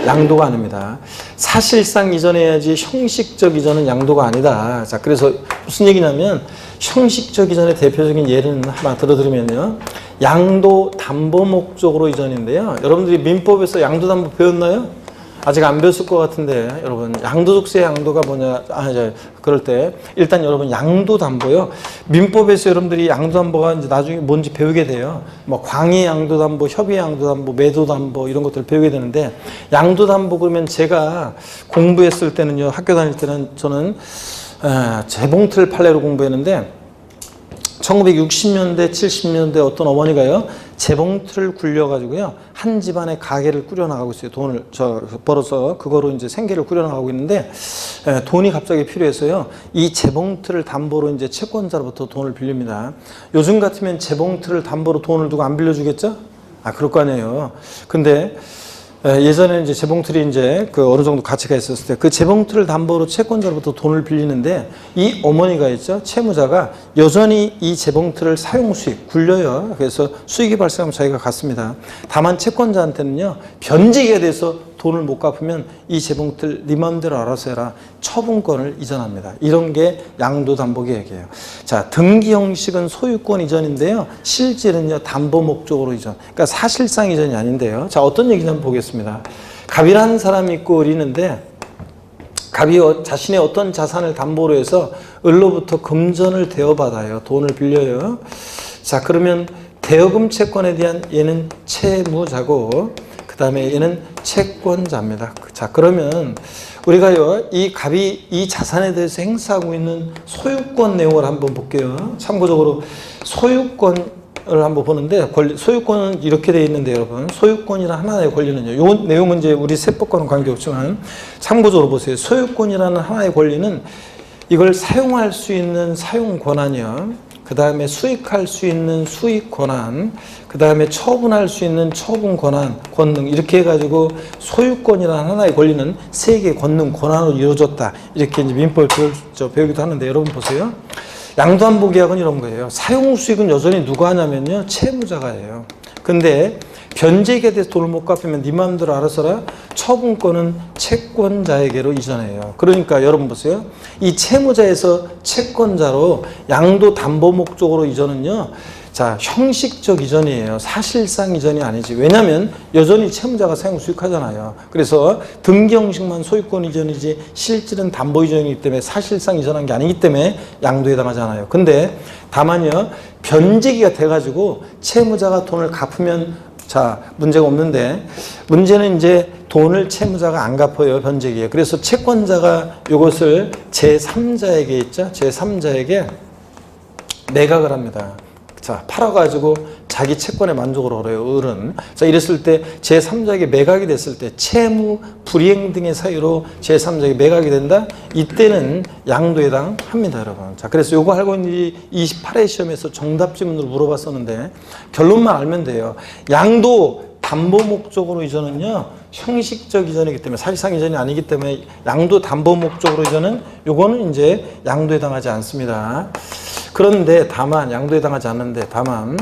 양도가 아닙니다. 사실상 이전해야지 형식적 이전은 양도가 아니다. 자, 그래서 무슨 얘기냐면 형식적 이전의 대표적인 예를 하나 들어드리면요. 양도 담보 목적으로 이전인데요. 여러분들이 민법에서 양도 담보 배웠나요? 아직 안 배웠을 것 같은데 여러분 양도소득세 양도가 뭐냐 그럴 때 일단 여러분 양도 담보요. 민법에서 여러분들이 양도 담보가 이제 나중에 뭔지 배우게 돼요. 뭐 광의 양도 담보, 협의 양도 담보, 매도 담보 이런 것들 배우게 되는데 양도 담보 그러면 제가 공부했을 때는요. 학교 다닐 때는 저는 재봉틀 판례로 공부했는데 1960년대, 70년대 어떤 어머니가요, 재봉틀을 굴려가지고요, 한 집안의 가게를 꾸려나가고 있어요. 돈을 벌어서 그거로 이제 생계를 꾸려나가고 있는데, 돈이 갑자기 필요해서요, 이 재봉틀을 담보로 이제 채권자로부터 돈을 빌립니다. 요즘 같으면 재봉틀을 담보로 돈을 두고 안 빌려주겠죠? 그럴 거 아니에요. 근데, 예전에 이제 재봉틀이 이제 그 어느 정도 가치가 있었을 때 그 재봉틀을 담보로 채권자로부터 돈을 빌리는데 이 어머니가 있죠. 채무자가 여전히 이 재봉틀을 사용 수익 굴려요. 그래서 수익이 발생하면 자기가 갖습니다. 다만 채권자한테는요. 변제가 돼서 돈을 못 갚으면 이 재봉틀 네 마음대로 알아서 해라. 처분권을 이전합니다. 이런 게 양도담보 계획이에요. 자, 등기 형식은 소유권 이전인데요. 실질은요. 담보 목적으로 이전. 그러니까 사실상 이전이 아닌데요. 자, 어떤 얘기인지 한번 보겠습니다. 갑이라는 사람이 있고 어리는데 갑이 자신의 어떤 자산을 담보로 해서 을로부터 금전을 대여받아요. 돈을 빌려요. 자, 그러면 대여금 채권에 대한 얘는 채무자고 그 다음에 얘는 채권자입니다. 자, 그러면 우리가요, 이 갑이 이 자산에 대해서 행사하고 있는 소유권 내용을 한번 볼게요. 참고적으로 소유권을 한번 보는데, 소유권은 이렇게 되어 있는데, 여러분, 소유권이라는 하나의 권리는요, 요 내용은 이제 우리 세법과는 관계없지만, 참고적으로 보세요. 소유권이라는 하나의 권리는 이걸 사용할 수 있는 사용 권한이요. 그 다음에 수익할 수 있는 수익 권한, 그 다음에 처분할 수 있는 처분 권한, 권능 이렇게 해가지고 소유권이라는 하나의 권리는 세 개의 권능, 권한으로 이루어졌다. 이렇게 이제 민법을 배우기도 하는데 여러분 보세요. 양도담보 계약은 이런 거예요. 사용 수익은 여전히 누가 하냐면요. 채무자가 해요. 근데 변제에 대해서 돈을 못 갚으면 네 마음대로 알아서라. 처분권은 채권자에게로 이전해요. 그러니까 여러분 보세요. 이 채무자에서 채권자로 양도 담보 목적으로 이전은요. 자, 형식적 이전이에요. 사실상 이전이 아니지. 왜냐하면 여전히 채무자가 사용 수익하잖아요. 그래서 등기 형식만 소유권 이전이지 실질은 담보 이전이기 때문에 사실상 이전한 게 아니기 때문에 양도에 해당하잖아요. 근데 다만요. 변제기가 돼가지고 채무자가 돈을 갚으면 자, 문제가 없는데 문제는 이제 돈을 채무자가 안 갚아요. 변제기에. 그래서 채권자가 이것을 제3자에게 있죠. 제3자에게 매각을 합니다. 자, 팔아가지고 자기 채권에 만족을 얻어요, 을은. 자, 이랬을 때 제3자에게 매각이 됐을 때 채무, 불이행 등의 사유로 제3자에게 매각이 된다? 이때는 양도에 해당합니다, 여러분. 자, 그래서 요거 알고 있는지 28회 시험에서 정답 지문으로 물어봤었는데 결론만 알면 돼요. 양도 담보 목적으로 이전은요, 형식적 이전이기 때문에, 사실상 이전이 아니기 때문에 양도 담보 목적으로 이전은 요거는 이제 양도에 해당하지 않습니다. 그런데 다만 양도에 해당하지 않는데 다만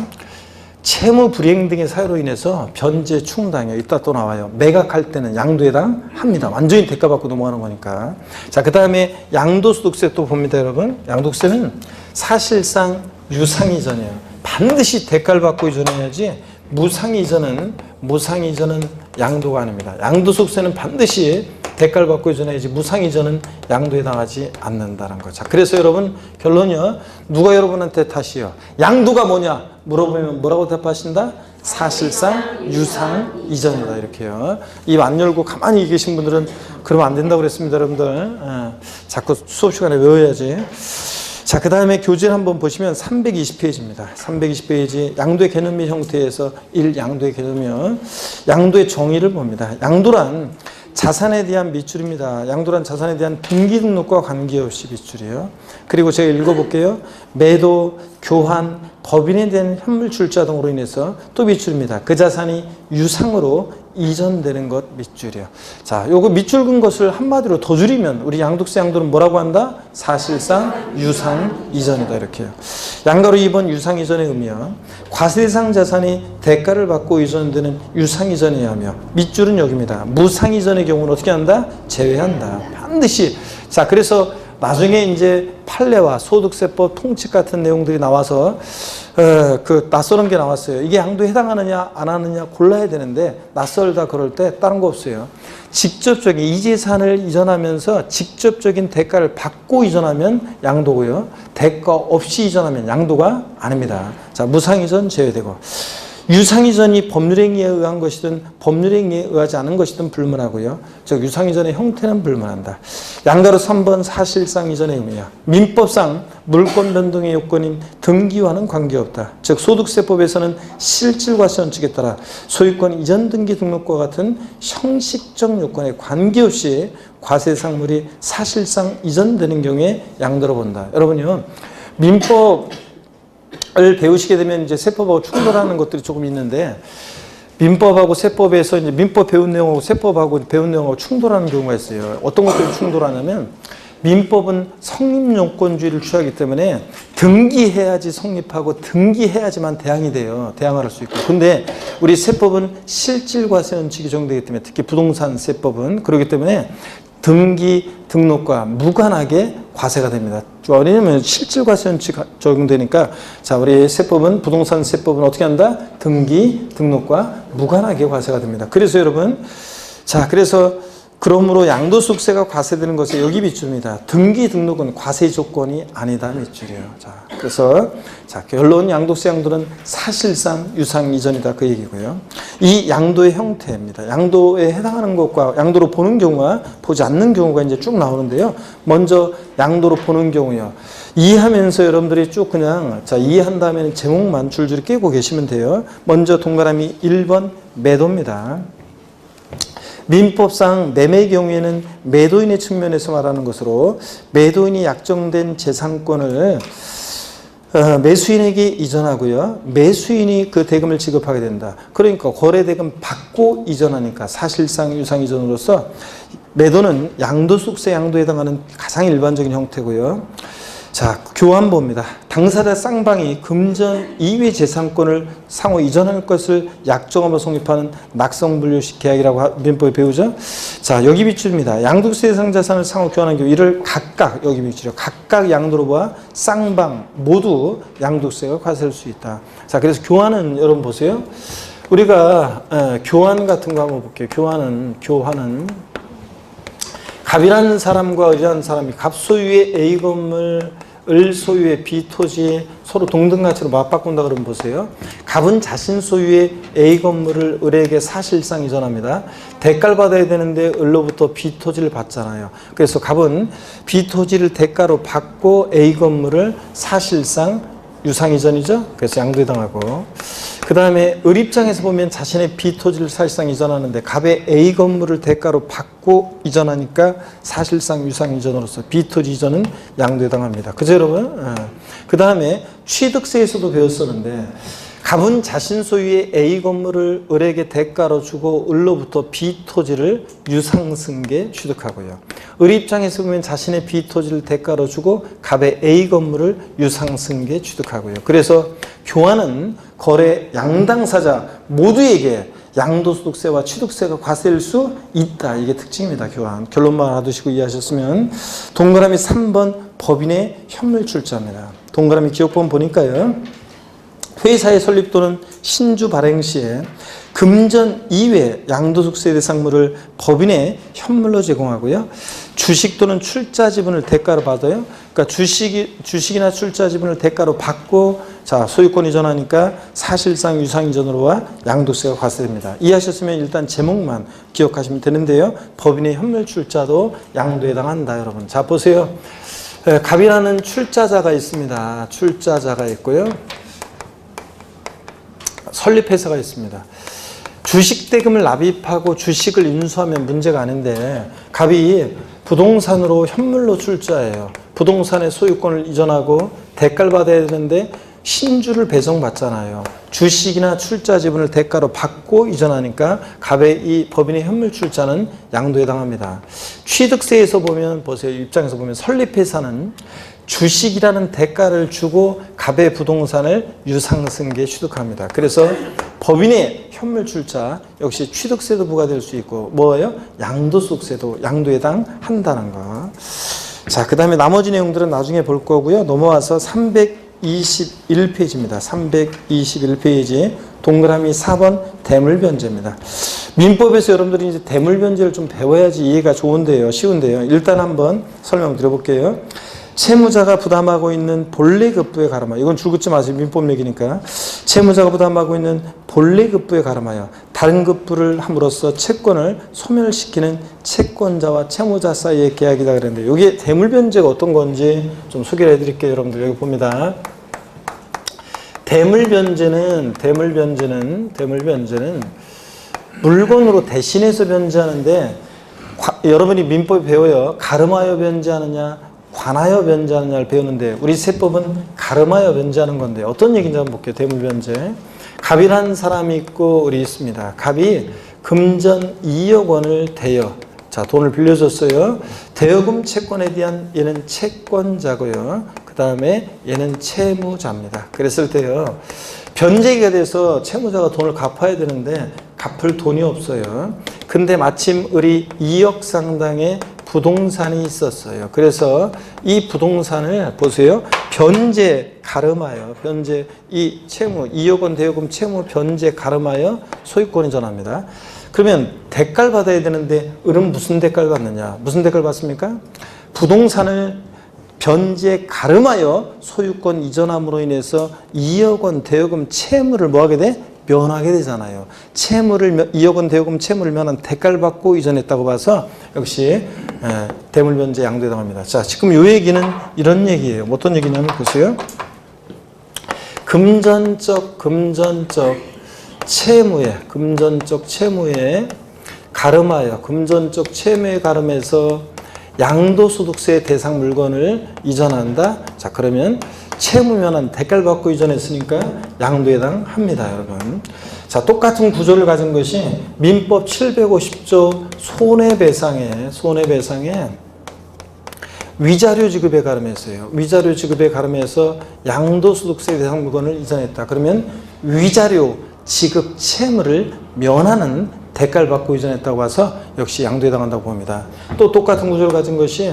채무 불이행 등의 사유로 인해서 변제 충당이요. 이따 또 나와요. 매각할 때는 양도에 해당합니다. 완전히 대가받고 넘어가는 거니까. 자, 그 다음에 양도소득세 또 봅니다, 여러분. 양도세는 사실상 유상이전이에요. 반드시 대가를 받고 이전해야지 무상이전은 양도가 아닙니다. 양도소득세는 반드시 대가를 받고 이전해야지 무상이전은 양도에 해당하지 않는다는 거죠. 자, 그래서 여러분 결론이요. 누가 여러분한테 탓이요? 양도가 뭐냐? 물어보면 뭐라고 대답하신다? 사실상 유상이전이다 이렇게요. 입 안 열고 가만히 계신 분들은 그러면 안 된다고 그랬습니다, 여러분들. 자꾸 수업 시간에 외워야지. 자, 그 다음에 교재를 한번 보시면 320페이지입니다. 320페이지 양도의 개념 및 형태에서 1. 양도의 개념이요. 양도의 정의를 봅니다. 양도란 자산에 대한 미출입니다. 양도란 자산에 대한 등기 등록과 관계없이 미출이에요. 그리고 제가 읽어볼게요. 매도, 교환, 법인에 대한 현물 출자 등으로 인해서 또 미출입니다. 그 자산이 유상으로 이전되는 것 미출이에요. 자, 요거 미출금 것을 한마디로 더 줄이면 우리 양도세 양도는 뭐라고 한다? 사실상 유상 이전이다 이렇게요. 양가로 2번 유상 이전의 의미요. 과세상 자산이 대가를 받고 이전되는 유상 이전에 하며 밑줄은 여기입니다. 무상 이전의 경우는 어떻게 한다? 제외한다. 반드시. 자, 그래서 나중에 이제 판례와 소득세법 통칙 같은 내용들이 나와서 그 낯설은 게 나왔어요. 이게 양도에 해당하느냐 안 하느냐 골라야 되는데 낯설다 그럴 때 다른 거 없어요. 직접적인 이 재산을 이전하면서 직접적인 대가를 받고 이전하면 양도고요. 대가 없이 이전하면 양도가 아닙니다. 자, 무상이전 제외되고 유상이전이 법률행위에 의한 것이든 법률행위에 의하지 않은 것이든 불문하고요. 즉 유상이전의 형태는 불문한다. 양가로 3번 사실상 이전의 의미야. 민법상 물권 변동의 요건인 등기와는 관계없다. 즉 소득세법에서는 실질과세원칙에 따라 소유권 이전 등기 등록과 같은 형식적 요건에 관계없이 과세상물이 사실상 이전되는 경우에 양도로 본다. 여러분요, 민법 을 배우시게 되면 이제 세법하고 충돌하는 것들이 조금 있는데 민법하고 세법에서 이제 민법 배운 내용하고 세법하고 배운 내용하고 충돌하는 경우가 있어요. 어떤 것들이 충돌하냐면 민법은 성립요건주의를 취하기 때문에 등기해야지 성립하고 등기해야지만 대항이 돼요. 대항을 할 수 있고. 근데 우리 세법은 실질과세원칙이 적용되기 때문에 특히 부동산 세법은 그렇기 때문에 등기, 등록과 무관하게 과세가 됩니다. 왜냐하면 실질과세원칙 적용되니까 자, 우리 세법은 부동산 세법은 어떻게 한다? 등기, 등록과 무관하게 과세가 됩니다. 그래서 여러분 자, 그러므로 양도소득세가 과세되는 것에 여기 밑줄입니다. 등기, 등록은 과세 조건이 아니다 밑줄이에요. 자, 그래서 자, 결론 양도세 양도는 사실상 유상 이전이다 그 얘기고요. 이 양도의 형태입니다. 양도에 해당하는 것과 양도로 보는 경우와 보지 않는 경우가 이제 쭉 나오는데요. 먼저 양도로 보는 경우요. 이해하면서 여러분들이 쭉 그냥 자, 이해한 다음에는 제목만 줄줄이 깨고 계시면 돼요. 먼저 동그라미 1번 매도입니다. 민법상 매매의 경우에는 매도인의 측면에서 말하는 것으로 매도인이 약정된 재산권을 매수인에게 이전하고요. 매수인이 그 대금을 지급하게 된다. 그러니까 거래대금 받고 이전하니까 사실상 유상이전으로서 매도는 양도소득세 양도에 해당하는 가장 일반적인 형태고요. 자, 교환보입니다. 당사자 쌍방이 금전 이외 재산권을 상호 이전할 것을 약정하며 성립하는 낙성분류식 계약이라고 민법에 배우죠. 자, 여기 밑줄입니다. 양도세 대상 자산을 상호 교환한 경우 이를 각각 여기 밑줄이요. 각각 양도로 보아 쌍방 모두 양도세가 과세될 수 있다. 자, 그래서 교환은 여러분 보세요. 우리가 교환 같은 거 한번 볼게요. 교환은 갑이라는 사람과 을이라는 사람이 갑 소유의 A 건물, 을 소유의 B 토지 서로 동등가치로 맞바꾼다 그러면 보세요. 갑은 자신 소유의 A 건물을 을에게 사실상 이전합니다. 대가를 받아야 되는데 을로부터 B 토지를 받잖아요. 그래서 갑은 B 토지를 대가로 받고 A 건물을 사실상 유상이전이죠. 그래서 양도에 해당하고. 그 다음에 을 입장에서 보면 자신의 B 토지를 사실상 이전하는데 갑의 A 건물을 대가로 받고 이전하니까 사실상 유상이전으로서 B 토지 이전은 양도에 해당합니다. 그죠 여러분? 그 다음에 취득세에서도 배웠었는데 갑은 자신 소유의 A 건물을 을에게 대가로 주고 을로부터 B 토지를 유상승계 취득하고요. 을 입장에서 보면 자신의 B 토지를 대가로 주고 갑의 A 건물을 유상승계 취득하고요. 그래서 교환은 거래 양당사자 모두에게 양도소득세와 취득세가 과세일 수 있다. 이게 특징입니다. 교환. 결론만 알아두시고 이해하셨으면 동그라미 3번 법인의 현물출자입니다. 동그라미 기억본 보니까요. 회사의 설립 또는 신주 발행 시에 금전 이외 양도소득세 대상물을 법인에 현물로 제공하고요. 주식 또는 출자 지분을 대가로 받아요. 그러니까 주식이나 출자 지분을 대가로 받고 자 소유권 이전하니까 사실상 유상이전으로와 양도세가 과세됩니다. 이해하셨으면 일단 제목만 기억하시면 되는데요. 법인의 현물 출자도 양도에 해당한다 여러분. 자 보세요. 갑이라는 출자자가 있습니다. 출자자가 있고요. 설립회사가 있습니다. 주식 대금을 납입하고 주식을 인수하면 문제가 아닌데 갑이 부동산으로 현물로 출자해요. 부동산의 소유권을 이전하고 대가를 받아야 되는데 신주를 배정받잖아요. 주식이나 출자 지분을 대가로 받고 이전하니까 갑의 이 법인의 현물 출자는 양도에 해당합니다. 취득세에서 보면 보세요. 입장에서 보면 설립회사는 주식이라는 대가를 주고 갑의 부동산을 유상승계에 취득합니다. 그래서 법인의 현물 출자 역시 취득세도 부과될 수 있고 뭐예요? 양도소득세도 양도에 해당한다는 거. 자, 그 다음에 나머지 내용들은 나중에 볼 거고요. 넘어와서 321페이지입니다. 321페이지 동그라미 4번 대물변제입니다. 민법에서 여러분들이 이제 대물변제를 좀 배워야지 이해가 좋은데요. 쉬운데요. 일단 한번 설명드려볼게요. 채무자가 부담하고 있는 본래급부에 가름하여 이건 줄 긋지 마세요. 민법 얘기니까. 채무자가 부담하고 있는 본래급부에 가름하여 다른 급부를 함으로써 채권을 소멸시키는 채권자와 채무자 사이의 계약이다 그랬는데 이게 대물변제가 어떤 건지 좀 소개를 해드릴게요. 여러분들 여기 봅니다. 대물변제는 물건으로 대신해서 변제하는데 여러분이 민법에 배워요. 가름하여 변제하느냐 관하여 변제하느냐를 배우는데 우리 세법은 가름하여 변제하는 건데 어떤 얘기인지 한번 볼게요. 대물변제. 갑이라는 사람이 있고 우리 있습니다. 갑이 금전 2억 원을 대여 자 돈을 빌려줬어요. 대여금 채권에 대한 얘는 채권자고요. 그 다음에 얘는 채무자입니다. 그랬을 때요. 변제기가 돼서 채무자가 돈을 갚아야 되는데 갚을 돈이 없어요. 근데 마침 을이 2억 상당의 부동산이 있었어요. 그래서 이 부동산을 보세요. 변제 가름하여 변제 이 채무 2억 원 대여금 채무 변제 가름하여 소유권이 전합니다. 그러면 대가를 받아야 되는데 을은 무슨 대가를 받느냐? 무슨 대가를 받습니까? 부동산을 변제 가름하여 소유권 이전함으로 인해서 2억 원 대여금 채무를 뭐하게 돼? 면하게 되잖아요. 채무를 2억 원 대여금 채무를 면한 대가를 받고 이전했다고 봐서 역시 대물변제 양도에 해당합니다. 자, 지금 이 얘기는 이런 얘기예요. 어떤 얘기냐면 보세요. 금전적 채무에 가름하여 금전적 채무에 가름해서 양도소득세 대상 물건을 이전한다. 자, 그러면 채무면한 대가를 받고 이전했으니까 양도에 해당합니다, 여러분. 자, 똑같은 구조를 가진 것이 민법 750조 손해배상에 위자료 지급에 가름해서요. 위자료 지급에 가름해서 양도소득세 대상 물건을 이전했다. 그러면 위자료 지급 채무를 면하는 대가를 받고 이전했다고 봐서 역시 양도에 해당한다고 봅니다. 또 똑같은 구조를 가진 것이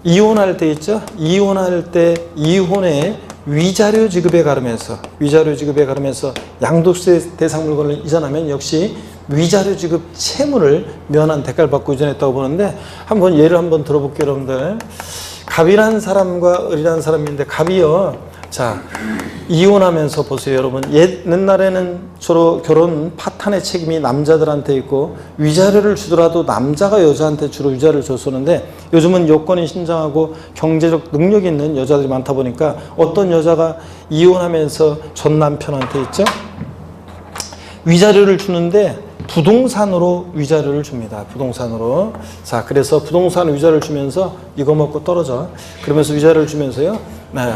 이혼할 때 있죠? 이혼할 때 이혼의 위자료 지급에 가름해서 양도세 대상 물건을 이전하면 역시 위자료 지급 채무를 면한 대가를 받고 이전했다고 보는데 예를 한번 들어볼게요, 여러분들. 갑이라는 사람과 을이라는 사람인데 갑이요 자, 이혼하면서 보세요, 여러분. 옛날에는 주로 결혼 파탄의 책임이 남자들한테 있고 위자료를 주더라도 남자가 여자한테 주로 위자료를 줬었는데 요즘은 여건이 신장하고 경제적 능력이 있는 여자들이 많다 보니까 어떤 여자가 이혼하면서 전 남편한테 있죠? 위자료를 주는데 부동산으로 위자료를 줍니다. 부동산으로. 자, 그래서 부동산 위자료를 주면서 이거 먹고 떨어져. 그러면서 위자료를 주면서요. 네.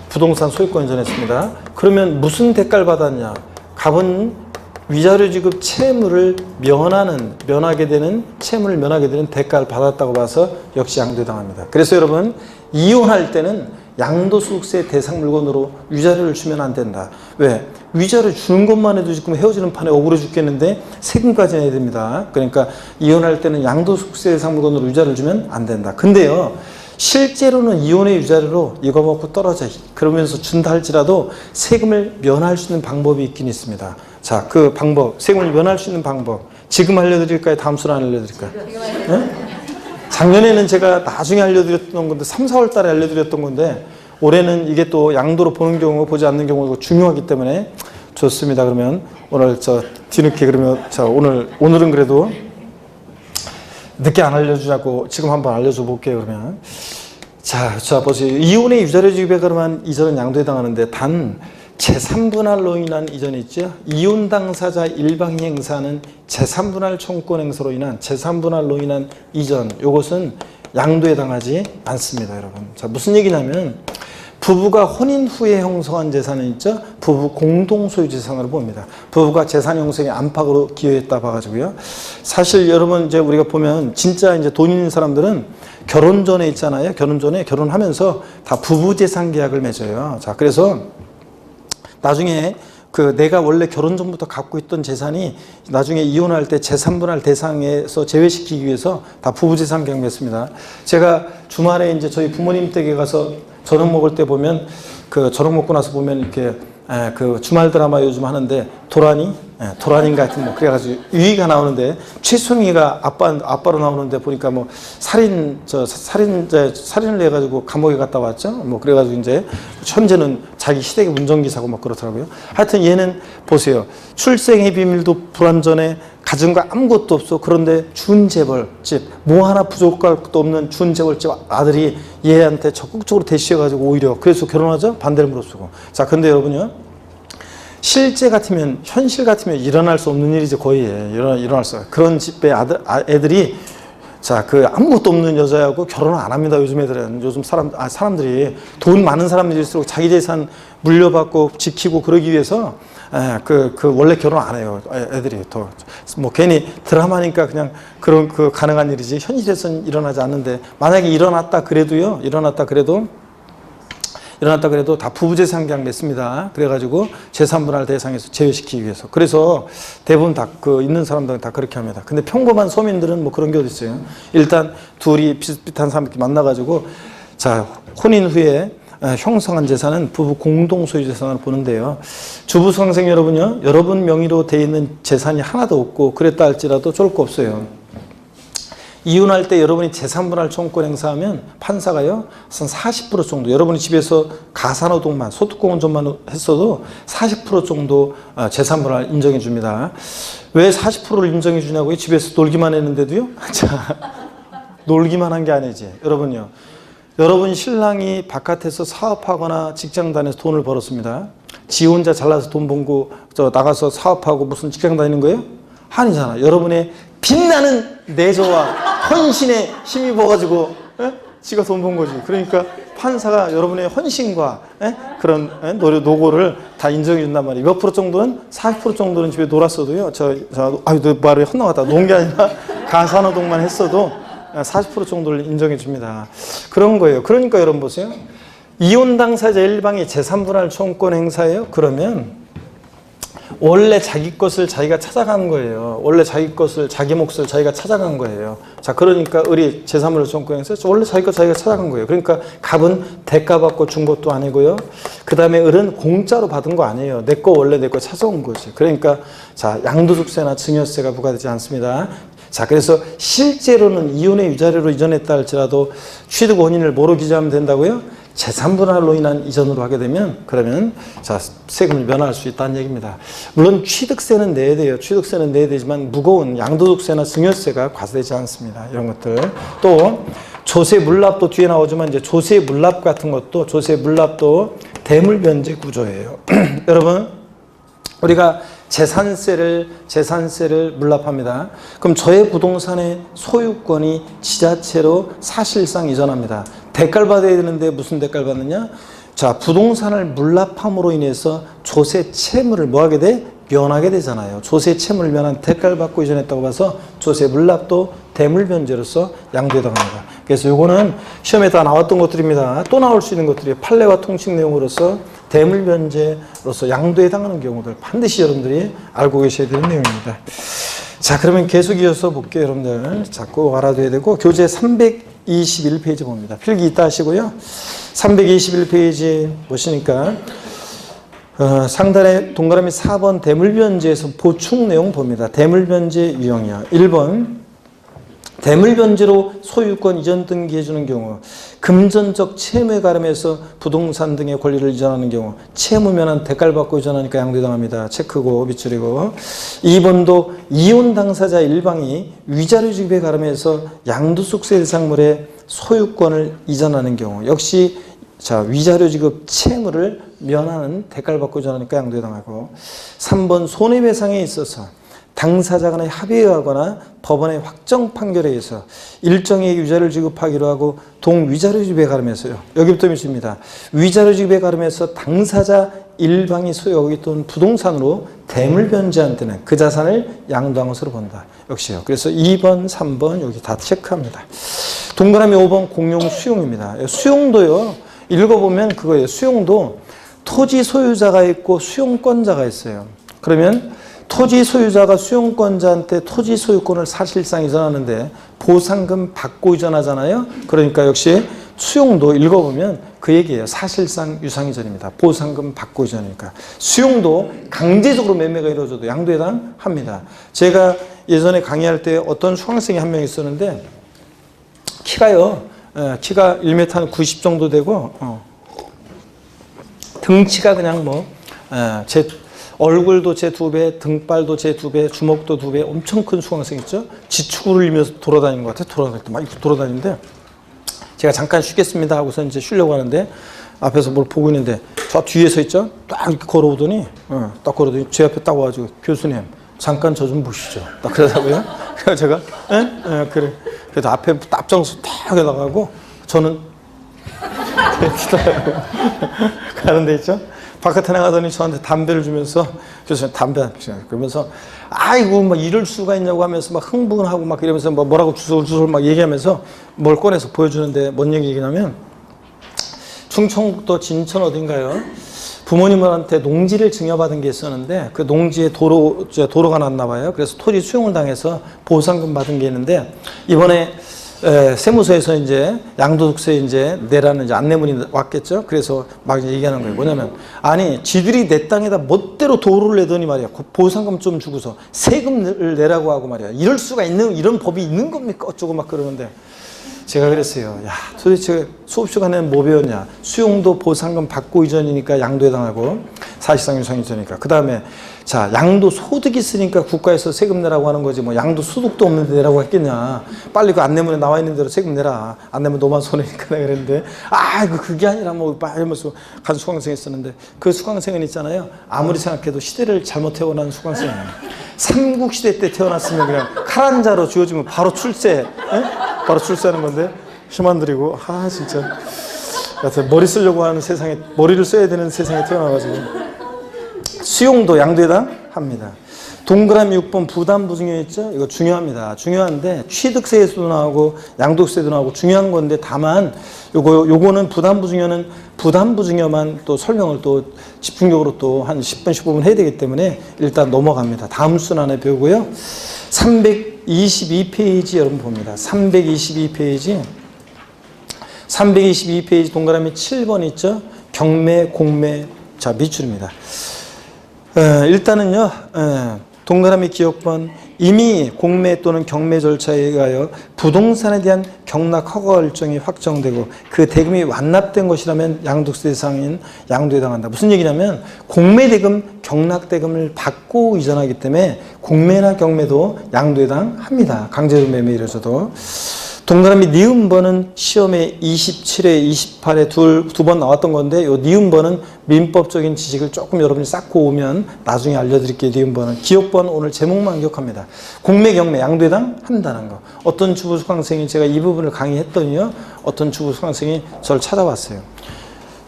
부동산 소유권 이전했습니다. 그러면 무슨 대가를 받았냐? 갑은 위자료 지급 채무를 면하게 되는 채무를 면하게 되는 대가를 받았다고 봐서 역시 양도당합니다. 그래서 여러분 이혼할 때는 양도소득세 대상 물건으로 위자료를 주면 안 된다. 왜? 위자료 주는 것만 해도 지금 헤어지는 판에 억울해 죽겠는데 세금까지 내야 됩니다. 그러니까 이혼할 때는 양도소득세 대상 물건으로 위자료를 주면 안 된다. 근데요. 실제로는 이혼의 위자료로 이거 먹고 떨어져 그러면서 준다 할지라도 세금을 면할 수 있는 방법이 있긴 있습니다. 자, 그 방법, 세금을 면할 수 있는 방법 지금 알려드릴까요? 다음 주에 알려드릴까요? 네? 작년에는 제가 나중에 알려드렸던 건데 3, 4월 달에 알려드렸던 건데 올해는 이게 또 양도로 보는 경우 보지 않는 경우가 중요하기 때문에 좋습니다. 그러면 오늘 뒤늦게 그러면 오늘은 그래도 늦게 안 알려주자고 지금 한번 알려줘 볼게요. 그러면 자 보세요. 이혼의 위자료 지급에 그러면 이전은 양도에 해당하는데 단 제3분할로 인한 이전이 있죠. 이혼 당사자 일방이 행사하는 제3분할 청구권 행사로 인한 제3분할로 인한 이전 요것은 양도에 해당하지 않습니다. 여러분. 자, 무슨 얘기냐면 부부가 혼인 후에 형성한 재산은 있죠. 부부 공동소유 재산으로 봅니다. 부부가 재산 형성에 안팎으로 기여했다 봐가지고요. 사실 여러분 이제 우리가 보면 진짜 이제 돈 있는 사람들은 결혼 전에 있잖아요. 결혼 전에 결혼하면서 다 부부 재산 계약을 맺어요. 자, 그래서 나중에 내가 원래 결혼 전부터 갖고 있던 재산이 나중에 이혼할 때 제3분할 대상에서 제외시키기 위해서 다 부부 재산 계약 맺습니다. 제가 주말에 이제 저희 부모님 댁에 가서 저녁 먹을 때 보면 저녁 먹고 나서 보면 이렇게 주말 드라마 요즘 하는데 도란인가 하여튼 뭐 그래가지고 유희가 나오는데 최순희가 아빠로 나오는데 보니까 뭐 살인을 해가지고 감옥에 갔다 왔죠. 뭐 그래가지고 이제 현재는 자기 시댁의 운전기사고 막 그렇더라고요. 하여튼 얘는 보세요. 출생의 비밀도 불완전해. 가진 거 아무것도 없어. 그런데 준재벌집 뭐 하나 부족할 것도 없는 준재벌집 아들이 얘한테 적극적으로 대시해가지고 오히려 그래서 결혼하죠. 반대를 무릅쓰고. 자, 근데 여러분요. 실제 같으면 현실 같으면 일어날 수 없는 일이죠. 거의 일어날 수 없어요. 그런 집의 애들이 자, 아무것도 없는 여자하고 결혼을 안 합니다. 요즘 애들은. 요즘 사람들이 돈 많은 사람들일수록 자기 재산 물려받고 지키고 그러기 위해서 원래 결혼 안 해요. 애들이 뭐 괜히 드라마니까 그냥 그런 가능한 일이지 현실에서는 일어나지 않는데 만약에 일어났다 그래도 다 부부재산 계약 맺습니다. 그래가지고 제3분할 대상에서 제외시키기 위해서. 그래서 대부분 다 있는 사람들은 다 그렇게 합니다. 근데 평범한 서민들은 뭐 그런 게 어디 있어요. 일단 둘이 비슷비슷한 사람 이렇게 만나가지고 자, 혼인 후에 형성한 재산은 부부 공동소유 재산으로 보는데요. 주부상생 여러분요. 여러분 명의로 돼 있는 재산이 하나도 없고 그랬다 할지라도 좋을 거 없어요. 이혼할 때 여러분이 제3분할 청구권 행사하면 판사가요, 한 40% 정도, 여러분이 집에서 가사노동만, 소득공헌전만 했어도 40% 정도 제3분할 인정해 줍니다. 왜 40%를 인정해 주냐고요? 집에서 놀기만 했는데도요? 자, 놀기만 한 게 아니지. 여러분요. 여러분 신랑이 바깥에서 사업하거나 직장 다녀서 돈을 벌었습니다. 지 혼자 잘나서 돈 벌고 나가서 사업하고 무슨 직장 다니는 거예요? 아니잖아. 여러분의 빛나는 내조와 헌신에 힘입어가지고 지가 돈 번 거지. 그러니까 판사가 여러분의 헌신과 그런 노고를 다 인정해 준단 말이에요. 몇 프로 정도는 40% 정도는 집에 놀았어도요. 너 말이 헛나갔다. 논 게 아니라 가사노동만 했어도 40% 정도를 인정해 줍니다. 그런 거예요. 그러니까 여러분 보세요. 이혼 당사자 일방이 제3분할 청구권 행사예요. 그러면 원래 자기 것을 자기가 찾아간 거예요. 원래 자기 몫을 자기가 찾아간 거예요. 자, 그러니까 을이 제3분할 청구권 행사 원래 자기 것 자기가 찾아간 거예요. 그러니까 갑은 대가 받고 준 것도 아니고요. 그 다음에 을은 공짜로 받은 거 아니에요. 내 거 원래 내 거 찾아온 거지. 그러니까 자, 양도소득세나 증여세가 부과되지 않습니다. 자, 그래서 실제로는 이혼의 위자료로 이전했다 할지라도 취득 원인을 뭐로 기재하면 된다고요? 재산 분할로 인한 이전으로 하게 되면 그러면 자 세금을 면할 수 있다는 얘기입니다. 물론 취득세는 내야 돼요. 취득세는 내야 되지만 무거운 양도소득세나 증여세가 과세되지 않습니다. 이런 것들. 또 조세 물납도 뒤에 나오지만 이제 조세 물납 같은 것도 조세 물납도 대물 변제 구조예요. 여러분 우리가 재산세를 물납합니다. 그럼 저의 부동산의 소유권이 지자체로 사실상 이전합니다. 대가를 받아야 되는데 무슨 대가를 받느냐? 자, 부동산을 물납함으로 인해서 조세 채무를 뭐하게 돼? 면하게 되잖아요. 조세 채무를 면한 대가를 받고 이전했다고 봐서 조세 물납도 대물 변제로서 양도해당합니다. 그래서 요거는 시험에 다 나왔던 것들입니다. 또 나올 수 있는 것들이 판례와 통칙 내용으로서 대물 변제로서 양도에 해당하는 경우들 반드시 여러분들이 알고 계셔야 되는 내용입니다. 자, 그러면 계속 이어서 볼게요, 여러분들. 자, 꼭 알아둬야 되고 교재 321페이지 봅니다. 필기 이따 하시고요. 321페이지 보시니까 상단에 동그라미 4번 대물 변제에서 보충 내용 봅니다. 대물 변제 유형이요. 1번 대물 변제로 소유권 이전 등기해 주는 경우, 금전적 채무에 가름해서 부동산 등의 권리를 이전하는 경우 채무 면한 대가를 받고 이전하니까 양도해당합니다. 체크고 밑줄이고. 2번도 이혼 당사자 일방이 위자료 지급에 가름해서 양도소득세 대상물의 소유권을 이전하는 경우 역시 자 위자료 지급 채무를 면하는 대가를 받고 이전하니까 양도해당하고. 3번 손해배상에 있어서 당사자 간의 합의에 하거나 법원의 확정 판결에 의해서 일정의 위자료를 지급하기로 하고 동위자료 지급에 가름해서요. 여기부터 밑입니다. 위자료 지급에 가름해서 당사자 일방이 소유하고 있던 부동산으로 대물 변제한 때는 그 자산을 양도한 것으로 본다. 역시요. 그래서 2번, 3번 여기 다 체크합니다. 동그라미 5번 공용 수용입니다. 수용도요. 읽어보면 그거예요. 수용도 토지 소유자가 있고 수용권자가 있어요. 그러면 토지 소유자가 수용권자한테 토지 소유권을 사실상 이전하는데 보상금 받고 이전하잖아요. 그러니까 역시 수용도 읽어보면 그 얘기예요. 사실상 유상이전입니다. 보상금 받고 이전이니까. 수용도 강제적으로 매매가 이루어져도 양도해당합니다. 제가 예전에 강의할 때 어떤 수강생이 한 명 있었는데 키가요. 키가 1m 90 정도 되고 등치가 그냥 제 얼굴도 제 2배, 등발도 제 2배, 주먹도 2배, 엄청 큰 수강생 있죠? 지축을 일면서 돌아다니는 것 같아요. 돌아다닐 때 막 이렇게 돌아다니는데 제가 잠깐 쉬겠습니다 하고서 이제 쉬려고 하는데 앞에서 뭘 보고 있는데 저 뒤에 서 있죠? 딱 이렇게 걸어오더니 딱 걸어오더니 제 앞에 딱 와가지고 교수님 잠깐 저 좀 보시죠. 딱 그러다고요. 그래서 제가 그래. 그래서 앞에 앞장서 딱 나가고 저는 가는 데 있죠? 바깥에 나가더니 저한테 담배를 주면서 교수님 담배 한 피시네. 그러면서 아이고 막 이럴 수가 있냐고 하면서 막 흥분하고 막 이러면서 뭐라고 주술주술 막 얘기하면서 뭘 꺼내서 보여주는데 뭔 얘기냐면 충청북도 진천 어딘가요? 부모님한테 농지를 증여받은 게 있었는데 그 농지에 도로가 났나 봐요. 그래서 토지 수용을 당해서 보상금 받은 게 있는데 이번에 세무서에서 이제 양도소득세 이제 내라는 이제 안내문이 왔겠죠. 그래서 막 얘기하는 거예요. 뭐냐면 아니 지들이 내 땅에다 멋대로 도로를 내더니 말이야. 보상금 좀 주고서 세금을 내라고 하고 말이야. 이럴 수가 있는 이런 법이 있는 겁니까? 어쩌고 막 그러는데 제가 그랬어요. 야 도대체 수업 시간에는 뭐 배웠냐? 수용도 보상금 받고 이전이니까 양도해당하고 사실상 유상이전이니까. 그 다음에 자 양도 소득이 있으니까 국가에서 세금 내라고 하는 거지 뭐 양도 소득도 없는데 내라고 했겠냐. 빨리 그 안내문에 나와 있는 대로 세금 내라. 안내문 너만 손해니까 내가 그랬는데 그게 아니라 뭐 이러면서 간 수강생이 있었는데 그 수강생은 있잖아요. 아무리 생각해도 시대를 잘못 태어난 수강생이에요. 삼국시대 때 태어났으면 그냥 칼 한 자로 쥐어주면 바로 출세. 바로 출세하는 건데 힘 안 들이고 진짜 머리 쓰려고 하는 세상에 머리를 써야 되는 세상에 태어나가지고 수용도 양도해당합니다. 동그라미 6번 부담부증여 있죠? 이거 중요합니다. 중요한데 취득세에서도 나오고 양도세도 나오고 중요한 건데 다만 요거는 부담부증여만 또 설명을 또 집중적으로 또 한 10분 15분 해야 되기 때문에 일단 넘어갑니다. 다음 순환에 배우고요. 322페이지 여러분 봅니다. 322페이지 동그라미 7번 있죠? 경매, 공매, 자 밑줄입니다. 일단은요. 동그라미 기억번 이미 공매 또는 경매 절차에 의하여 부동산에 대한 경락 허가 일정이 확정되고 그 대금이 완납된 것이라면 양도세 대상인 양도에 해당한다. 무슨 얘기냐면 공매 대금, 경락 대금을 받고 이전하기 때문에 공매나 경매도 양도에 해당합니다. 강제로 매매 이래서도. 동그라미 니은번은 시험에 27회, 28회 두 번 나왔던 건데 요 니은번은 민법적인 지식을 조금 여러분이 쌓고 오면 나중에 알려드릴게요. 니은번은. 기억번 오늘 제목만 기억합니다. 공매, 경매, 양도에 해당한다는 거. 어떤 주부 수강생이 제가 이 부분을 강의했더니요. 어떤 주부 수강생이 저를 찾아왔어요.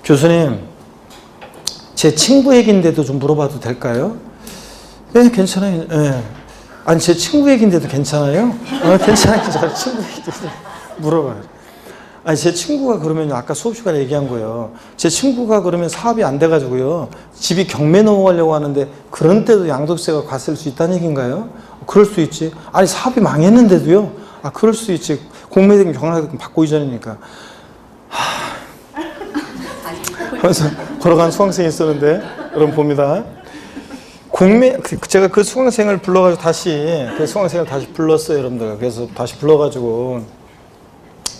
교수님, 제 친구 얘기인데도 좀 물어봐도 될까요? 네, 괜찮아요. 네. 아니 제 친구 얘기인데도 괜찮아요? 괜찮아요. 저 친구 얘기인데도 물어봐요. 아니 제 친구가 그러면 아까 수업 시간에 얘기한 거예요. 제 친구가 그러면 사업이 안 돼가지고요. 집이 경매 넘어가려고 하는데 그런 때도 양도세가 과세일 수 있다는 얘기인가요? 그럴 수 있지. 아니 사업이 망했는데도요. 아 그럴 수 있지. 공매대금 경락대금 받고 이전이니까. 하면서 걸어간 수강생이 있었는데 여러분 봅니다. 제가 그 수강생을 불러가지고 그 수강생을 다시 불렀어요, 여러분들. 그래서 다시 불러가지고,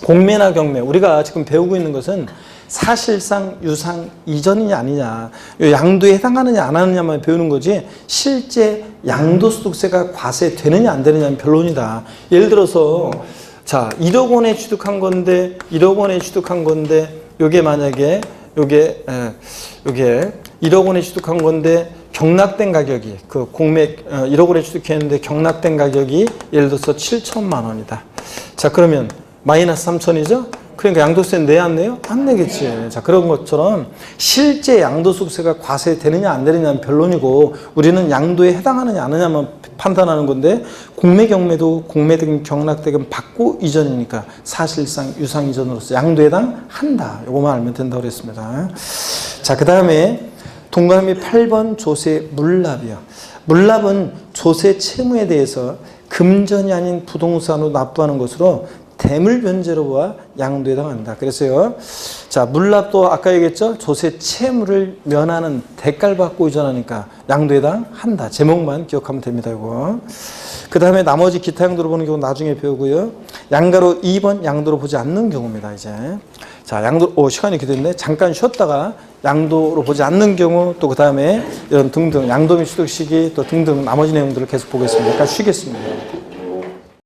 공매나 경매, 우리가 지금 배우고 있는 것은 사실상 유상 이전이냐 아니냐, 양도에 해당하느냐 안 하느냐만 배우는 거지, 실제 양도소득세가 과세되느냐 안 되느냐는 변론이다. 예를 들어서, 자, 1억 원에 취득한 건데, 요게 만약에, 요게 1억 원에 취득한 건데, 경락된 가격이, 그 공매, 1억 원에 취득했는데 경락된 가격이 예를 들어서 7천만 원이다. 자, 그러면 마이너스 3천이죠? 그러니까 양도세는 내야 안 내요? 안 내겠지. 자, 그런 것처럼 실제 양도소득세가 과세되느냐 안 되느냐는 변론이고 우리는 양도에 해당하느냐 안 하느냐만 판단하는 건데 공매, 경매도 공매대금, 경락대금 받고 이전이니까 사실상 유상 이전으로서 양도에 해당한다. 요거만 알면 된다고 그랬습니다. 자, 그 다음에 동그라미 8번 조세 물납이요. 물납은 조세 채무에 대해서 금전이 아닌 부동산으로 납부하는 것으로 대물 변제로 보아 양도에 해당한다. 그래서요. 자, 물납도 아까 얘기했죠. 조세 채무를 면하는 대가를 받고 이전하니까 양도에 해당한다. 제목만 기억하면 됩니다. 이거. 그 다음에 나머지 기타 양도로 보는 경우 나중에 배우고요. 양가로 2번 양도로 보지 않는 경우입니다. 이제. 자, 양도, 시간이 이렇게 됐네. 잠깐 쉬었다가 양도로 보지 않는 경우 또 그 다음에 이런 등등 양도 및 취득 시기 또 등등 나머지 내용들을 계속 보겠습니다. 잠깐 쉬겠습니다.